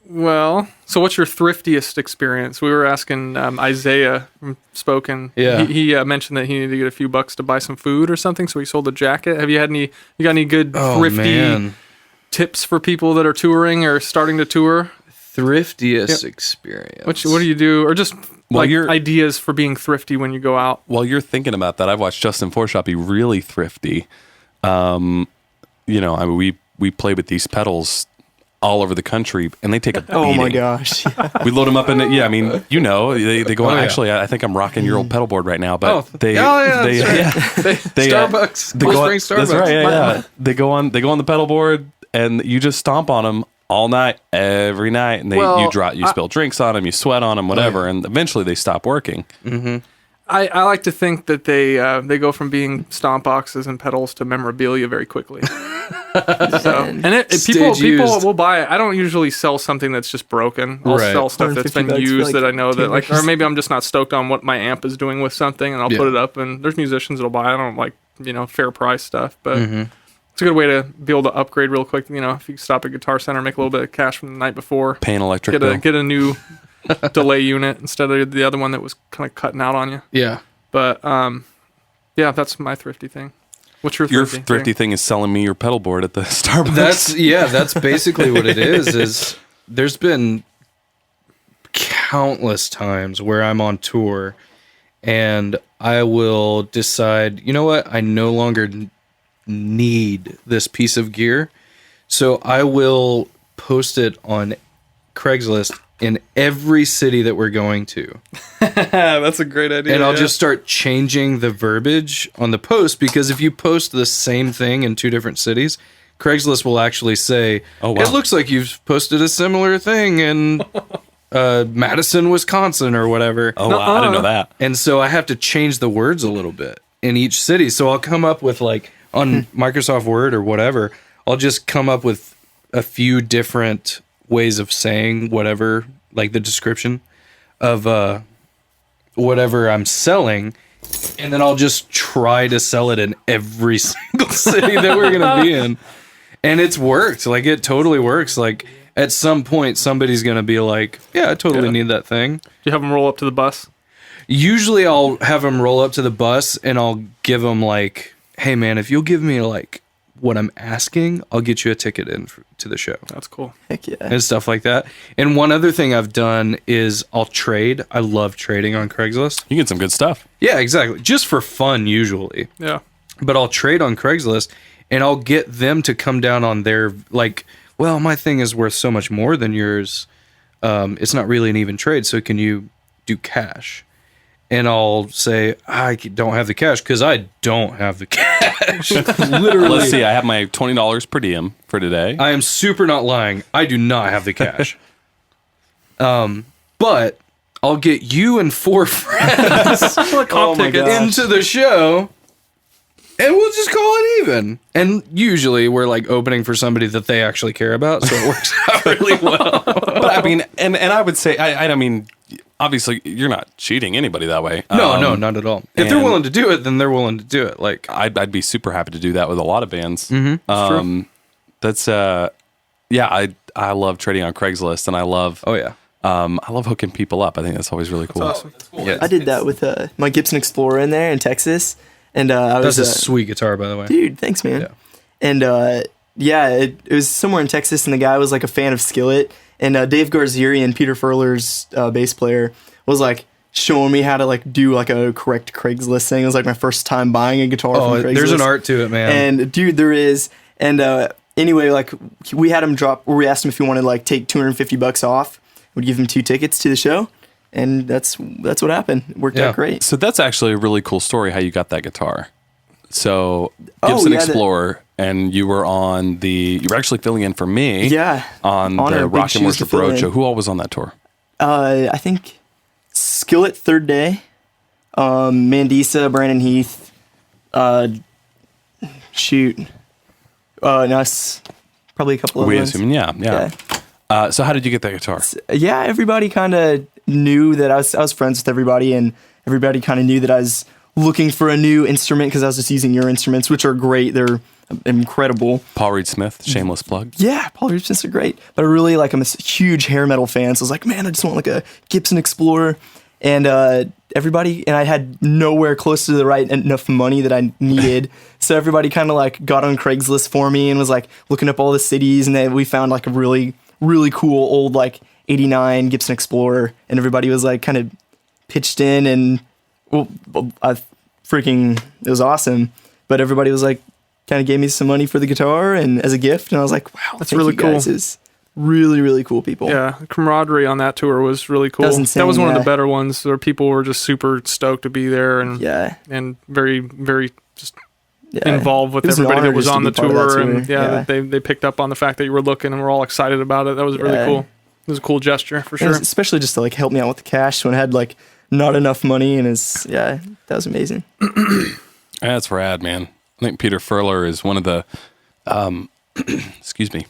Well, so what's your thriftiest experience? We were asking Isaiah from Spoken. Yeah. He mentioned that he needed to get a few bucks to buy some food or something, so he sold a jacket. You got any good thrifty tips for people that are touring or starting to tour? Thriftiest experience. What do you do? Or just ideas for being thrifty when you go out? While you're thinking about that, I've watched Justin Forshop be really thrifty. We play with these pedals all over the country, and they take a beating. Oh my gosh! We load them up in it. Yeah, I mean, they go on. Actually, I think I'm rocking your old pedal board right now. But they Starbucks. Starbucks. That's right. Yeah. They go on the pedal board, and you just stomp on them all night, every night, and you spill drinks on them, you sweat on them, whatever, and eventually they stop working. Mm-hmm. I like to think that they go from being stomp boxes and pedals to memorabilia very quickly. People will buy it. I don't usually sell something that's just broken. I'll sell stuff that's been used that I know that or maybe I'm just not stoked on what my amp is doing with something, and I'll put it up. And there's musicians that'll buy it. I don't like fair price stuff, but it's a good way to be able to upgrade real quick. If you stop at Guitar Center, make a little bit of cash from the night before, pay an electric bill. Get a new delay unit instead of the other one that was kind of cutting out on you. Yeah. But that's my thrifty thing. What's your thrifty thing? Is selling me your pedal board at the Starbucks. That's basically what it is there's been countless times where I'm on tour and I will decide, you know what? I no longer need this piece of gear. So I will post it on Craigslist in every city that we're going to. That's a great idea. And I'll just start changing the verbiage on the post, because if you post the same thing in 2 different cities, Craigslist will actually say, "Oh, wow. It looks like you've posted a similar thing in Madison, Wisconsin," or whatever. Oh, wow. I didn't know that. And so I have to change the words a little bit in each city. So I'll come up with, like, on Microsoft Word or whatever, I'll just come up with a few different ways of saying whatever, like the description of whatever I'm selling, and then I'll just try to sell it in every single city that we're gonna be in. And it's worked. Like, it totally works. Like, at some point somebody's gonna be like, "Yeah, I totally need that thing." Do you have them roll up to the bus? Usually I'll have them roll up to the bus and I'll give them like, "Hey man, if you'll give me like what I'm asking, I'll get you a ticket in to the show." That's cool. Heck yeah. And stuff like that. And one other thing I've done is I'll trade. I love trading on Craigslist. You get some good stuff. Yeah, exactly. Just for fun, usually. Yeah. But I'll trade on Craigslist, and I'll get them to come down on their, like, "Well, my thing is worth so much more than yours. It's not really an even trade, so can you do cash?" And I'll say, "I don't have the cash," because I don't have the cash. Literally. Let's see. I have my $20 per diem for today. I am super not lying. I do not have the cash. But I'll get you and 4 friends into the show, and we'll just call it even. And usually we're like opening for somebody that they actually care about, so it works out really well. But I mean, and I would say, I mean, obviously, you're not cheating anybody that way. No, not at all. If they're willing to do it, then they're willing to do it. Like, I'd be super happy to do that with a lot of bands. Mm-hmm. That's I love trading on Craigslist, and I love I love hooking people up. I think that's always really cool. That's awesome. That's cool. Yeah. I did that with my Gibson Explorer in there in Texas, and that's a sweet guitar, by the way. Dude, thanks, man. Yeah. And it was somewhere in Texas, and the guy was like a fan of Skillet. And Dave Garzerian, Peter Furler's bass player, was like showing me how to like do like a correct Craigslist thing. It was like my first time buying a guitar from Craigslist. There's an art to it, man. And dude, there is. And anyway, like we had him drop, or we asked him if he wanted to like take $250 off. We'd give him 2 tickets to the show, and that's what happened. It worked out great. So that's actually a really cool story how you got that guitar. So Gibson Explorer, and you were actually filling in for me. Yeah. On the Rock and Worship Road show. Who all was on that tour? I think Skillet third day, Mandisa, Brandon Heath, us, probably a couple of We ones. assume, yeah. So how did you get that guitar? Yeah, everybody kind of knew that I was friends with everybody, and everybody kind of knew that I was looking for a new instrument because I was just using your instruments, which are great. They're incredible. Paul Reed Smith, shameless plug. Yeah, Paul Reed Smiths are great. But I really I'm a huge hair metal fan, so I was like, man, I just want like a Gibson Explorer. And everybody, and I had nowhere close to the right enough money that I needed. So everybody kind of like got on Craigslist for me and was like looking up all the cities, and then we found like a really, really cool old like 89 Gibson Explorer, and everybody was like kind of pitched in, and well, it was awesome. But everybody was like, kind of gave me some money for the guitar and as a gift, and I was like, wow, that's really cool. Guys. It's really, really cool people. Yeah, the camaraderie on that tour was really cool. Insane, that was one of the better ones where people were just super stoked to be there and and very, very just involved with everybody that was on the tour. And they picked up on the fact that you were looking and were all excited about it. That was really cool. It was a cool gesture for sure. Especially just to like help me out with the cash when I had like not enough money, and that was amazing. That's rad, man. I think Peter Furler is one of the, excuse me.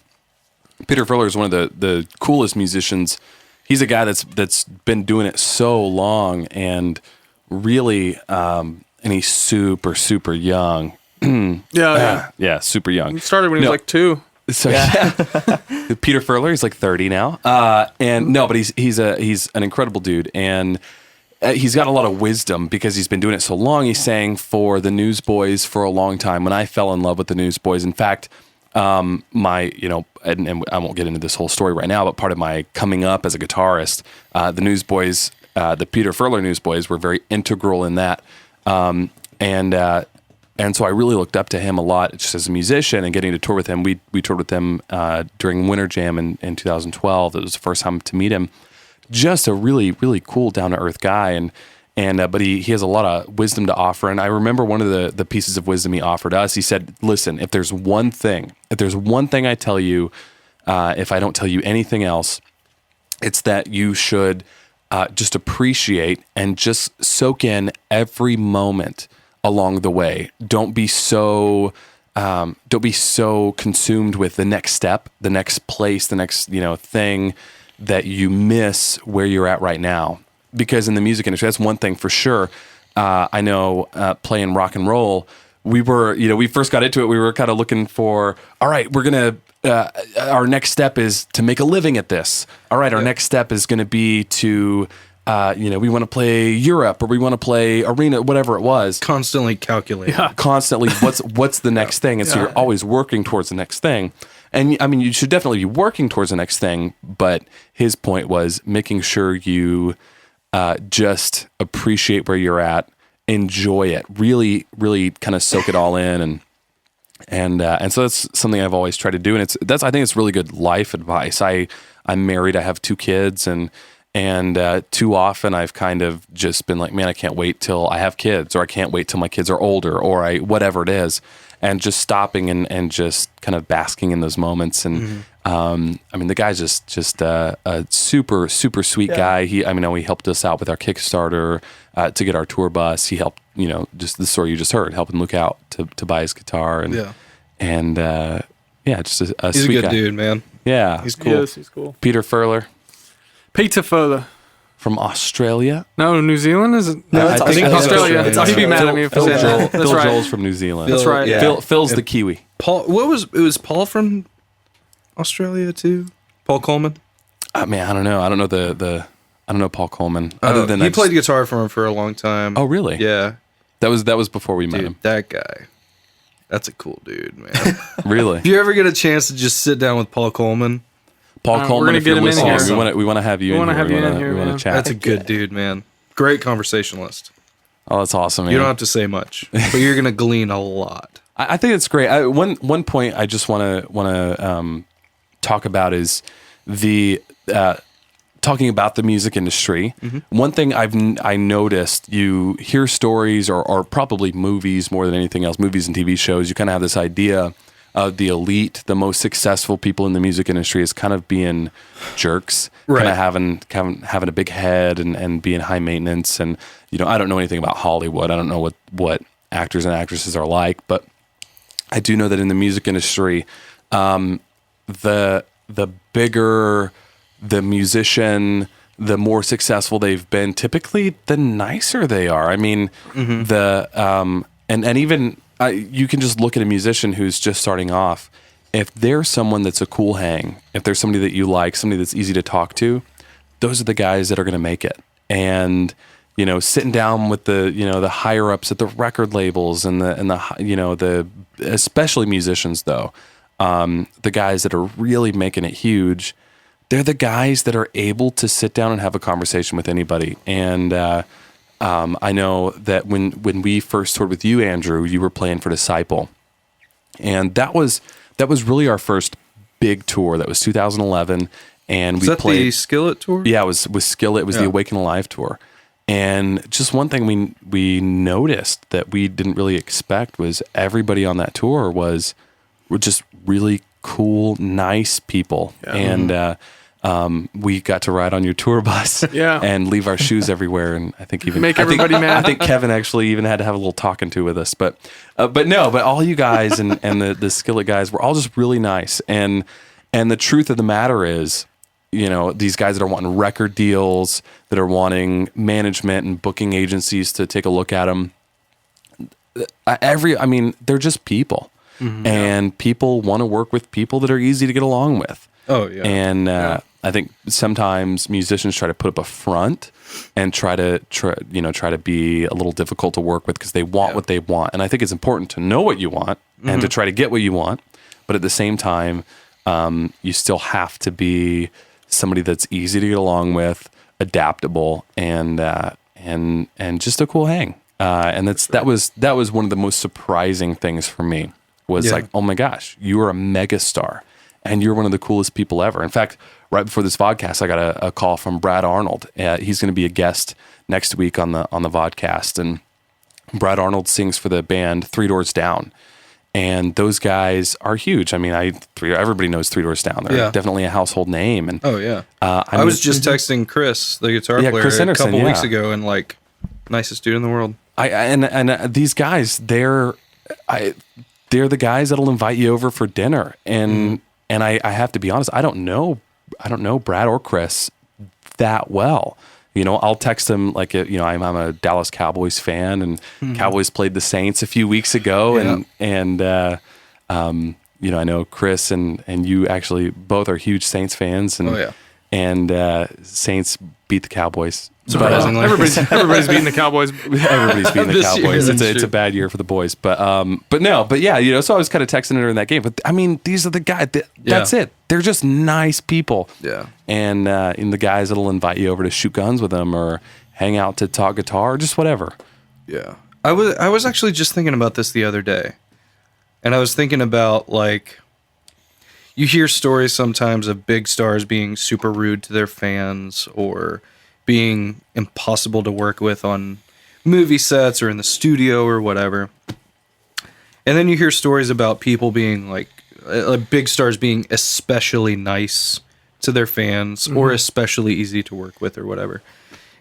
Peter Furler is one of the coolest musicians. He's a guy that's been doing it so long, and really, and he's super, super young. Yeah, super young. He started when he was like 2. So Peter Furler, he's like 30 now. But he's an incredible dude, and he's got a lot of wisdom because he's been doing it so long. He sang for the Newsboys for a long time. When I fell in love with the Newsboys, in fact, and I won't get into this whole story right now, but part of my coming up as a guitarist, the Newsboys, the Peter Furler Newsboys were very integral in that. And so I really looked up to him a lot just as a musician, and getting to tour with him. We toured with him during Winter Jam in 2012. It was the first time to meet him. Just a really, really cool, down-to-earth guy. But he has a lot of wisdom to offer. And I remember one of the pieces of wisdom he offered us. He said, listen, if there's one thing I tell you, if I don't tell you anything else, it's that you should just appreciate and just soak in every moment along the way. Don't be so consumed with the next step, the next place, the next thing that you miss where you're at right now. Because in the music industry, that's one thing for sure. I know playing rock and roll, we were, we first got into it, we were kind of looking for, all right, we're going to, our next step is to make a living at this. All right, our next step is going to be to, we want to play Europe, or we want to play arena, whatever it was. Constantly calculating. Yeah. Constantly, what's the next thing? And so you're always working towards the next thing. And I mean, you should definitely be working towards the next thing, but his point was making sure you just appreciate where you're at, enjoy it, really, really kind of soak it all in, and so that's something I've always tried to do, and I think it's really good life advice. I'm married, I have 2 kids, and too often I've kind of just been like, man, I can't wait till I have kids, or I can't wait till my kids are older, or whatever it is. And just stopping and just kind of basking in those moments. And I mean, the guy's just a super, super sweet guy. He helped us out with our Kickstarter to get our tour bus. He helped, just the story you just heard, helping Luke out to buy his guitar. And just a he's sweet a good guy. Dude, man. Yeah, he's cool. Yes, he's cool. Peter Furler Peter Furler. from Australia. No, New Zealand is it? No, I think it's Australia. He'd be mad at me if I said that. That's Phil right. Joel's from New Zealand. That's right. Yeah. Phil's the Kiwi. Paul, it was Paul from Australia too? Paul Coleman? Man, I don't know. I don't know Paul Coleman. Other than he played guitar for him for a long time. Oh, really? Yeah. That was before we met Dude, him. that guy. That's a cool dude, man. Really? If you ever get a chance to just sit down with Paul Coleman, Paul Coleman, gonna if you're get him in listening, here. we want to have you in here. We want to chat. that's a good dude, man. Great conversationalist. Oh, that's awesome, man. You don't have to say much, but you're gonna glean a lot. I think it's great. One point I just want to talk about is the talking about the music industry. Mm-hmm. One thing I noticed, you hear stories or probably movies more than anything else, movies and TV shows. You kind of have this idea of the elite, the most successful people in the music industry, as kind of being jerks, right. kind of having a big head and being high maintenance. And I don't know anything about Hollywood. I don't know what actors and actresses are like, but I do know that in the music industry, the the bigger the musician, the more successful they've been, typically the nicer they are. I mean, and even you can just look at a musician who's just starting off. If they're someone that's a cool hang, if there's somebody that you like, somebody that's easy to talk to, those are the guys that are going to make it. And sitting down with the higher ups at the record labels and the especially musicians though, the guys that are really making it huge, they're the guys that are able to sit down and have a conversation with anybody. And I know that when we first toured with you, Andrew, you were playing for Disciple, and that was really our first big tour. That was 2011, and we played the Skillet tour. Yeah, it was Skillet. It was the Awaken Alive tour. And just one thing we noticed that we didn't really expect was everybody on that tour were just really cool, nice people. Yeah. And we got to ride on your tour bus and leave our shoes everywhere. And I think even make everybody mad. I think Kevin actually even had to have a little talking to with us. But all you guys and the Skillet guys were all just really nice. And the truth of the matter is, these guys that are wanting record deals, that are wanting management and booking agencies to take a look at them. They're just people, and people want to work with people that are easy to get along with. Oh yeah. And I think sometimes musicians try to put up a front and try to be a little difficult to work with because they want what they want. And I think it's important to know what you want and to try to get what you want. But at the same time, you still have to be somebody that's easy to get along with, adaptable, and just a cool hang. And that was one of the most surprising things for me was like, oh my gosh, you are a mega star and you're one of the coolest people ever. In fact, right before this vodcast, I got a call from Brad Arnold. He's going to be a guest next week on the vodcast, and Brad Arnold sings for the band Three Doors Down. And those guys are huge. I mean, everybody knows Three Doors Down. They're definitely a household name. And I was just texting Chris, the guitar player, Chris Henderson, a couple weeks ago, and nicest dude in the world. And these guys, they're the guys that'll invite you over for dinner. And I have to be honest, I don't know Brad or Chris that well. I'll text them I'm a Dallas Cowboys fan, and Cowboys played the Saints a few weeks ago, and I know Chris and you actually both are huge Saints fans, and Saints beat the Cowboys. Surprisingly, everybody's beating the Cowboys. Everybody's beating the Cowboys. It's a bad year for the boys, but so I was kind of texting her in that game. But I mean, these are the guys. That's it. They're just nice people. Yeah. And the guys that'll invite you over to shoot guns with them or hang out to talk guitar, or just whatever. Yeah. I was actually just thinking about this the other day, and I was thinking about you hear stories sometimes of big stars being super rude to their fans or being impossible to work with on movie sets or in the studio or whatever. And then you hear stories about people being big stars being especially nice to their fans or especially easy to work with or whatever.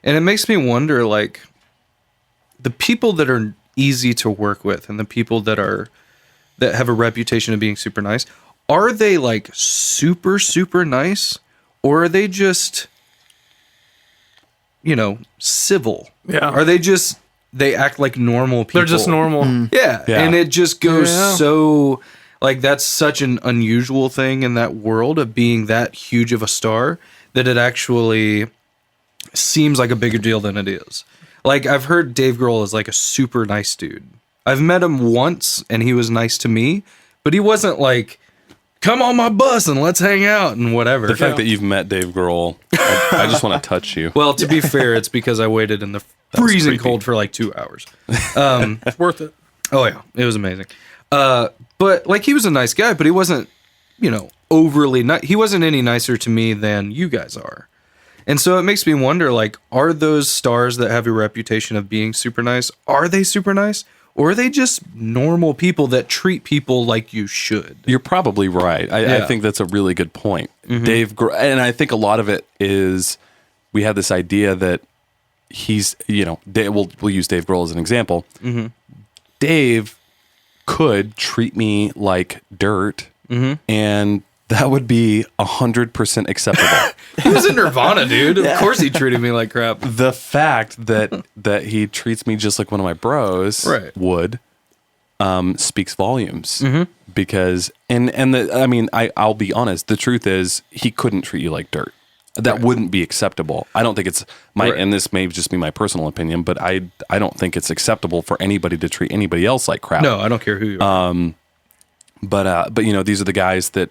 And it makes me wonder, the people that are easy to work with and the people that have a reputation of being super nice, are they super, super nice, or are they just civil? Yeah. Are they act like normal people? They're just normal. Yeah. And it just goes so, that's such an unusual thing in that world of being that huge of a star that it actually seems like a bigger deal than it is. I've heard Dave Grohl is a super nice dude. I've met him once and he was nice to me, but he wasn't come on my bus and let's hang out and whatever. The fact that you've met Dave Grohl, I just want to touch you. Well, to be fair, it's because I waited in the freezing cold for 2 hours. It's worth it. Oh yeah, it was amazing. But he was a nice guy, but he wasn't, overly nice. He wasn't any nicer to me than you guys are. And so it makes me wonder, are those stars that have a reputation of being super nice, are they super nice? Or are they just normal people that treat people like you should? You're probably right. I think that's a really good point. Dave, and I think a lot of it is we have this idea that he's, we'll use Dave Grohl as an example. Dave could treat me like dirt, and that would be 100% acceptable. He was in Nirvana, dude. Of course he treated me like crap. The fact that he treats me just like one of my bros Right. would speaks volumes. Because I'll be honest. The truth is, he couldn't treat you like dirt. That wouldn't be acceptable. I don't think it's and this may just be my personal opinion, but I don't think it's acceptable for anybody to treat anybody else like crap. No, I don't care who you are. But these are the guys that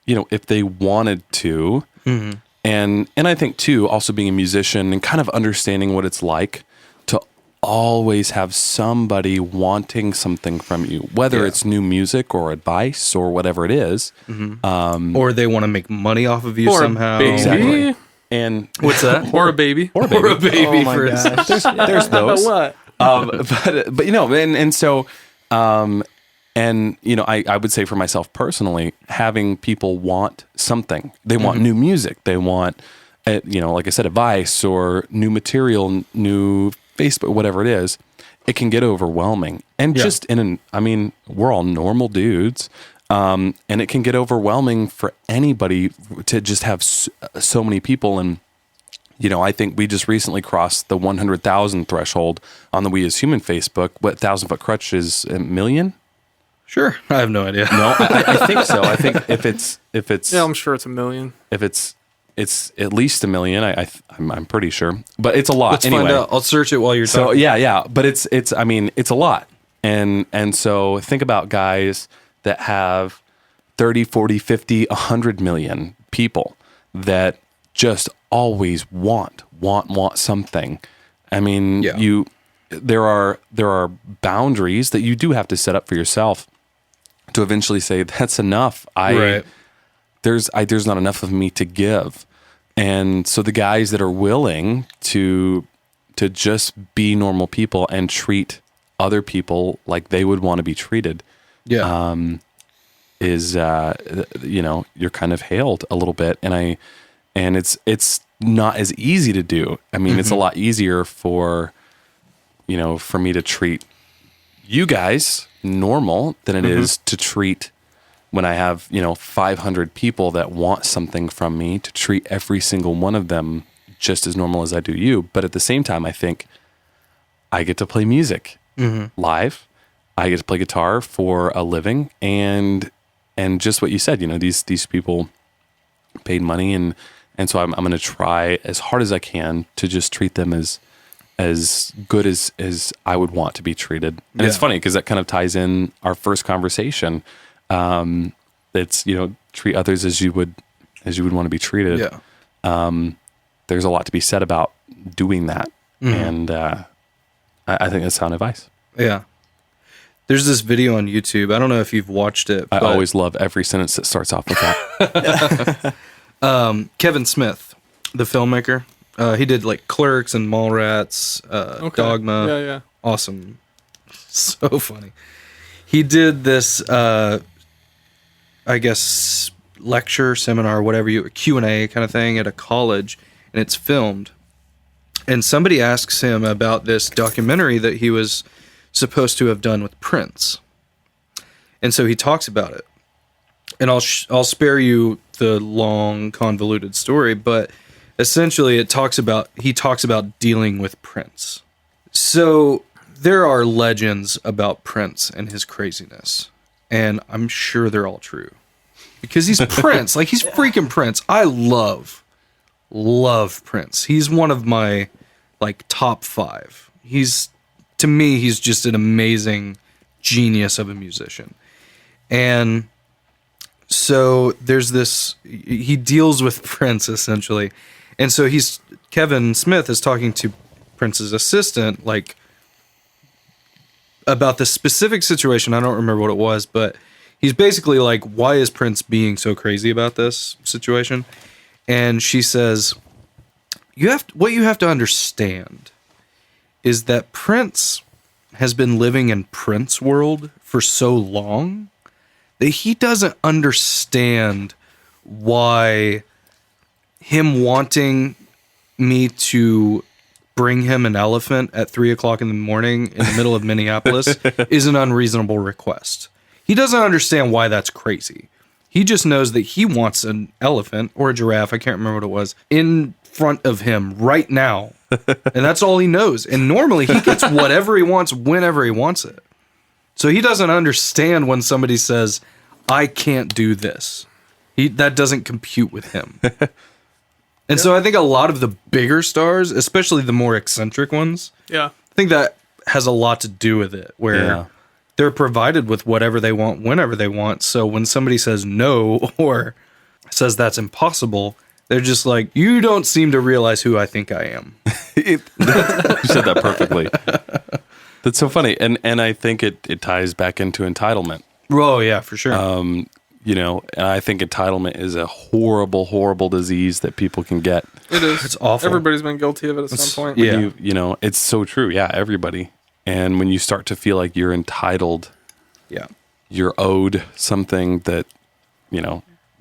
if they wanted to, and I think too, also being a musician and kind of understanding what it's like to always have somebody wanting something from you, whether it's new music or advice or whatever it is. Or they want to make money off of you Or a somehow. baby. Exactly. And What's that? Or a baby. Or a baby, Oh my for gosh. instance. there's those. What? I would say for myself personally, having people want something, they want new music, they want, like I said, advice or new material, new Facebook, whatever it is, it can get overwhelming. And just we're all normal dudes. And it can get overwhelming for anybody to just have so many people. And, I think we just recently crossed the 100,000 threshold on the We As Human Facebook. What 1,000-foot crutch is a million? Sure. I have no idea. No, I think so. I think if it's Yeah, I'm sure it's 1 million. if it's at least 1 million. I'm pretty sure, but it's a lot. Let's anyway. find out. I'll search it while you're So talking. yeah, but it's a lot. And so think about guys that have 30, 40, 50, 100 million people that just always want something. I mean, there are boundaries that you do have to set up for yourself to eventually say that's enough. There's not enough of me to give. And so the guys that are willing to just be normal people and treat other people like they would want to be treated, is you're kind of hailed a little bit. And it's not as easy to do. I mean, it's a lot easier for me to treat you guys normal than it is to treat when I have, 500 people that want something from me, to treat every single one of them just as normal as I do you. But at the same time, I think I get to play music live. I get to play guitar for a living, and just what you said, these people paid money, and so I'm going to try as hard as I can to just treat them as good as I would want to be treated. And it's funny because that kind of ties in our first conversation. It's, treat others as you would want to be treated. Yeah. There's a lot to be said about doing that. And, I think that's sound advice. Yeah. There's this video on YouTube. I don't know if you've watched it. I always love every sentence that starts off with that. Kevin Smith, the filmmaker, he did like Clerks and Mallrats, Dogma. Yeah. Awesome. So funny. He did this, lecture, seminar, whatever Q&A kind of thing at a college, and it's filmed. And somebody asks him about this documentary that he was supposed to have done with Prince. And so he talks about it. And I'll spare you the long, convoluted story, but essentially he talks about dealing with Prince. So there are legends about Prince and his craziness, and I'm sure they're all true. Because he's Prince, like he's freaking Prince. I love Prince. He's one of my top 5. To me, he's just an amazing genius of a musician. And so there's this, he deals with Prince essentially. And so Kevin Smith is talking to Prince's assistant, about this specific situation. I don't remember what it was, but he's basically like, why is Prince being so crazy about this situation? And she says, what you have to understand is that Prince has been living in Prince world for so long that he doesn't understand why him wanting me to bring him an elephant at 3:00 in the morning in the middle of Minneapolis is an unreasonable request. He doesn't understand why that's crazy. He just knows that he wants an elephant or a giraffe, I can't remember what it was, in front of him right now. And that's all he knows. And normally he gets whatever he wants whenever he wants it. So he doesn't understand when somebody says, I can't do this. That doesn't compute with him. And so I think a lot of the bigger stars, especially the more eccentric ones, Yeah. I think that has a lot to do with it, where they're provided with whatever they want whenever they want. So when somebody says no or says that's impossible, they're just like, you don't seem to realize who I think I am. You said that perfectly. That's so funny. And I think it ties back into entitlement. Oh, yeah, for sure. And I think entitlement is a horrible, horrible disease that people can get. It is. It's awful. Everybody's been guilty of it at some point. Yeah. It's so true. Yeah, everybody. And when you start to feel like you're entitled, you're owed something that,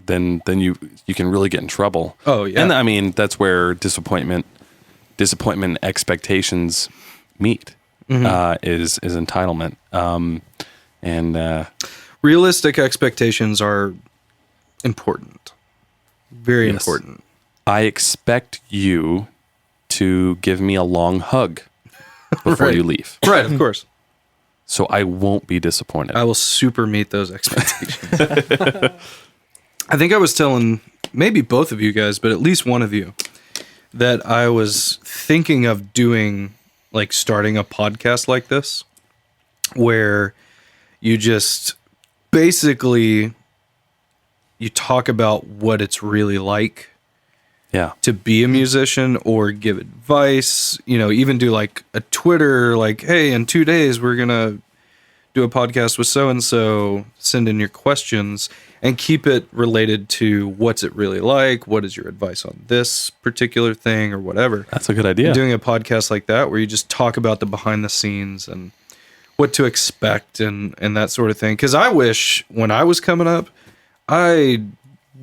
then you can really get in trouble. Oh, yeah. And I mean, that's where disappointment and expectations meet, is entitlement. Realistic expectations are important. Very important. I expect you to give me a long hug before Right. you leave. Right, of course. So I won't be disappointed. I will super meet those expectations. I think I was telling maybe both of you guys, but at least one of you, that I was thinking of doing, like, starting a podcast like this, where you just basically you talk about what it's really like Yeah. to be a musician, or give advice, even do like a Twitter, like, hey, in 2 days, we're going to do a podcast with so-and-so, send in your questions, and keep it related to what's it really like, what is your advice on this particular thing, or whatever. That's a good idea. Doing a podcast like that where you just talk about the behind the scenes and what to expect and that sort of thing. Because I wish when I was coming up, I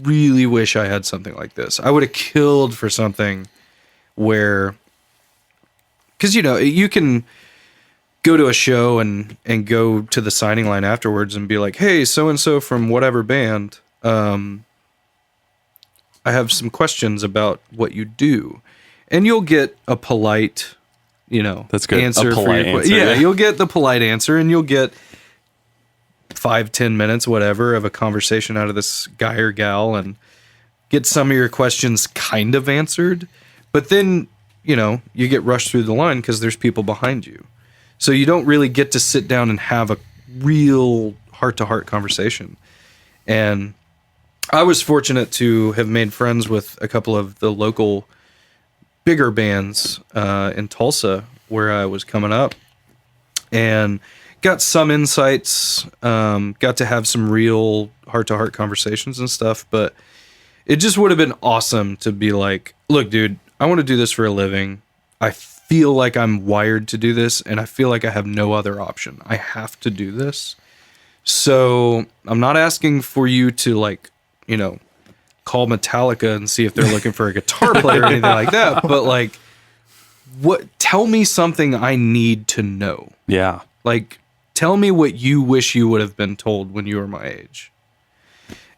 really wish I had something like this. I would have killed for something where, because you can go to a show and go to the signing line afterwards and be like, hey, so and so from whatever band, I have some questions about what you do, and you'll get a polite That's good. answer A polite for your answer, yeah. you'll get the polite answer, and you'll get 5-10 minutes, whatever, of a conversation out of this guy or gal, and get some of your questions kind of answered. But then, you get rushed through the line because there's people behind you. So you don't really get to sit down and have a real heart-to-heart conversation. And I was fortunate to have made friends with a couple of the local bigger bands in Tulsa where I was coming up, and got some insights, got to have some real heart-to-heart conversations and stuff. But it just would have been awesome to be like, look, dude, I want to do this for a living. I feel like I'm wired to do this, and I feel like I have no other option. I have to do this. So I'm not asking for you to, like, call Metallica and see if they're looking for a guitar player or anything like that. But, like, tell me something I need to know. Yeah. Like, tell me what you wish you would have been told when you were my age.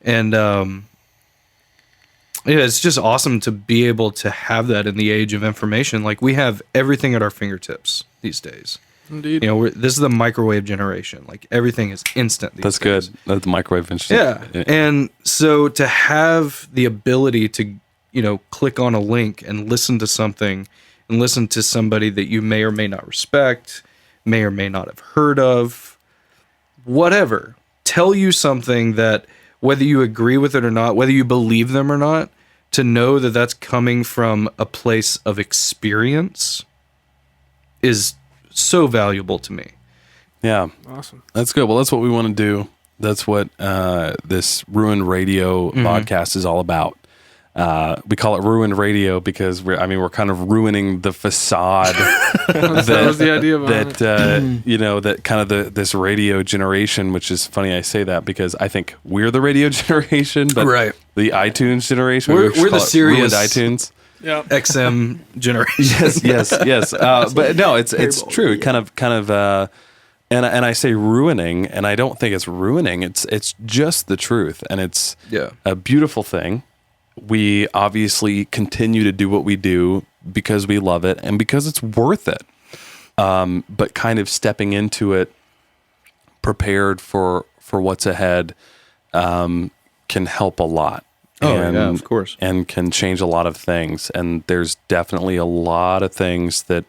And it's just awesome to be able to have that in the age of information. Like, we have everything at our fingertips these days. Indeed. This is the microwave generation. Like, everything is instant these That's days. good. That's microwave interesting. Yeah. And so to have the ability to, click on a link and listen to something, and listen to somebody that you may or may not respect, may or may not have heard of, whatever, tell you something that, whether you agree with it or not, whether you believe them or not, to know that that's coming from a place of experience is so valuable to me. Yeah. Awesome. That's good. Well, that's what we want to do. That's what this Ruined Radio podcast is all about. We call it Ruined Radio because we're kind of ruining the facade That was the idea behind it. that kind of this radio generation, which is funny I say that because I think we're the radio generation, but Right. the iTunes generation. We're should the call it serious- Ruined iTunes. Yeah. XM generation. Yes. But no, it's true. It kind of And I say ruining, and I don't think it's ruining. It's just the truth, and it's a beautiful thing. We obviously continue to do what we do because we love it and because it's worth it. But kind of stepping into it, prepared for what's ahead, can help a lot. Of course. And can change a lot of things. And there's definitely a lot of things that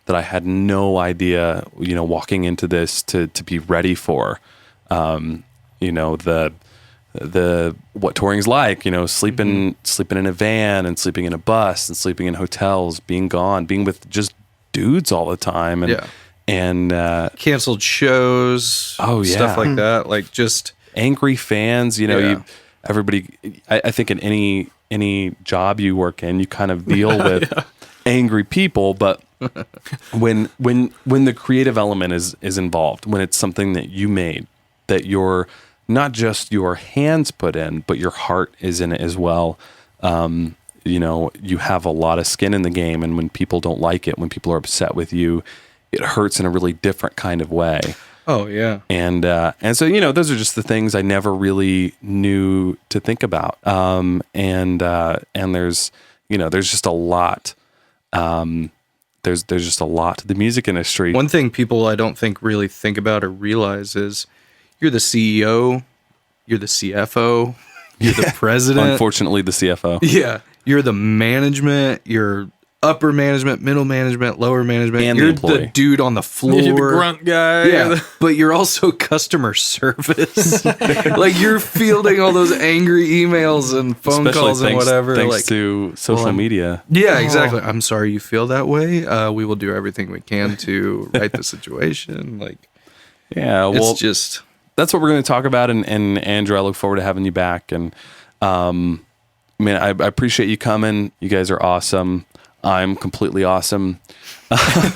I had no idea, walking into this to be ready for. The what touring's like, sleeping in a van and sleeping in a bus and sleeping in hotels, being gone, being with just dudes all the time, and canceled shows, stuff like that, like just angry fans. Everybody. I think in any job you work in, you kind of deal with angry people, but when the creative element is involved, when it's something that you made, that you're not just your hands put in, but your heart is in it as well. You have a lot of skin in the game, and when people don't like it, when people are upset with you, it hurts in a really different kind of way. Oh yeah. And so, those are just the things I never really knew to think about. And there's just a lot. There's just a lot to the music industry. One thing people I don't think really think about or realize is you're the CEO, you're the CFO, you're the president. Unfortunately, the CFO. Yeah. You're the management, you're upper management, middle management, lower management. And you're the dude on the floor. You're the grunt guy. Yeah, but you're also customer service. Like you're fielding all those angry emails and phone Especially calls and whatever. Thanks to social media. Yeah, exactly. I'm sorry you feel that way. We will do everything we can to right the situation. It's just... That's what we're going to talk about. And Andrew, I look forward to having you back. And I appreciate you coming. You guys are awesome. I'm completely awesome.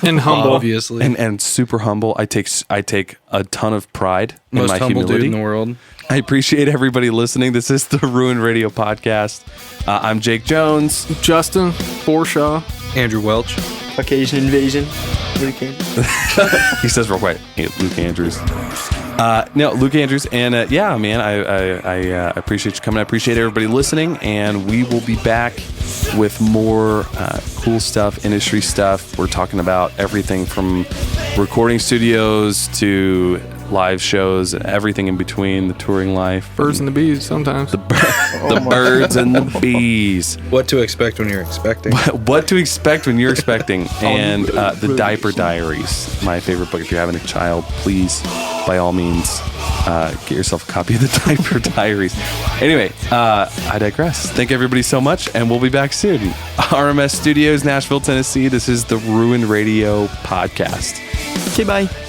And humble. Obviously. And super humble. I take a ton of pride in Most my humble humility. dude in the world. I appreciate everybody listening. This is the Ruin Radio Podcast. I'm Jake Jones. Justin Forshaw. Andrew Welch. Caucasian invasion. Luke Andrews. He says real quiet. Hey, Luke Andrews. Luke Andrews. And man, I appreciate you coming. I appreciate everybody listening. And we will be back with more cool stuff, industry stuff. We're talking about everything from recording studios to live shows and everything in between, the touring life. Birds and the bees sometimes. The birds and the bees. What to expect when you're expecting. What to expect when you're expecting. And the Diaper Diaries, my favorite book. If you're having a child, please, by all means, get yourself a copy of the Diaper Diaries. Anyway, I digress. Thank everybody so much, and we'll be back soon. RMS Studios, Nashville, Tennessee. This is the Ruin Radio Podcast. Okay, bye.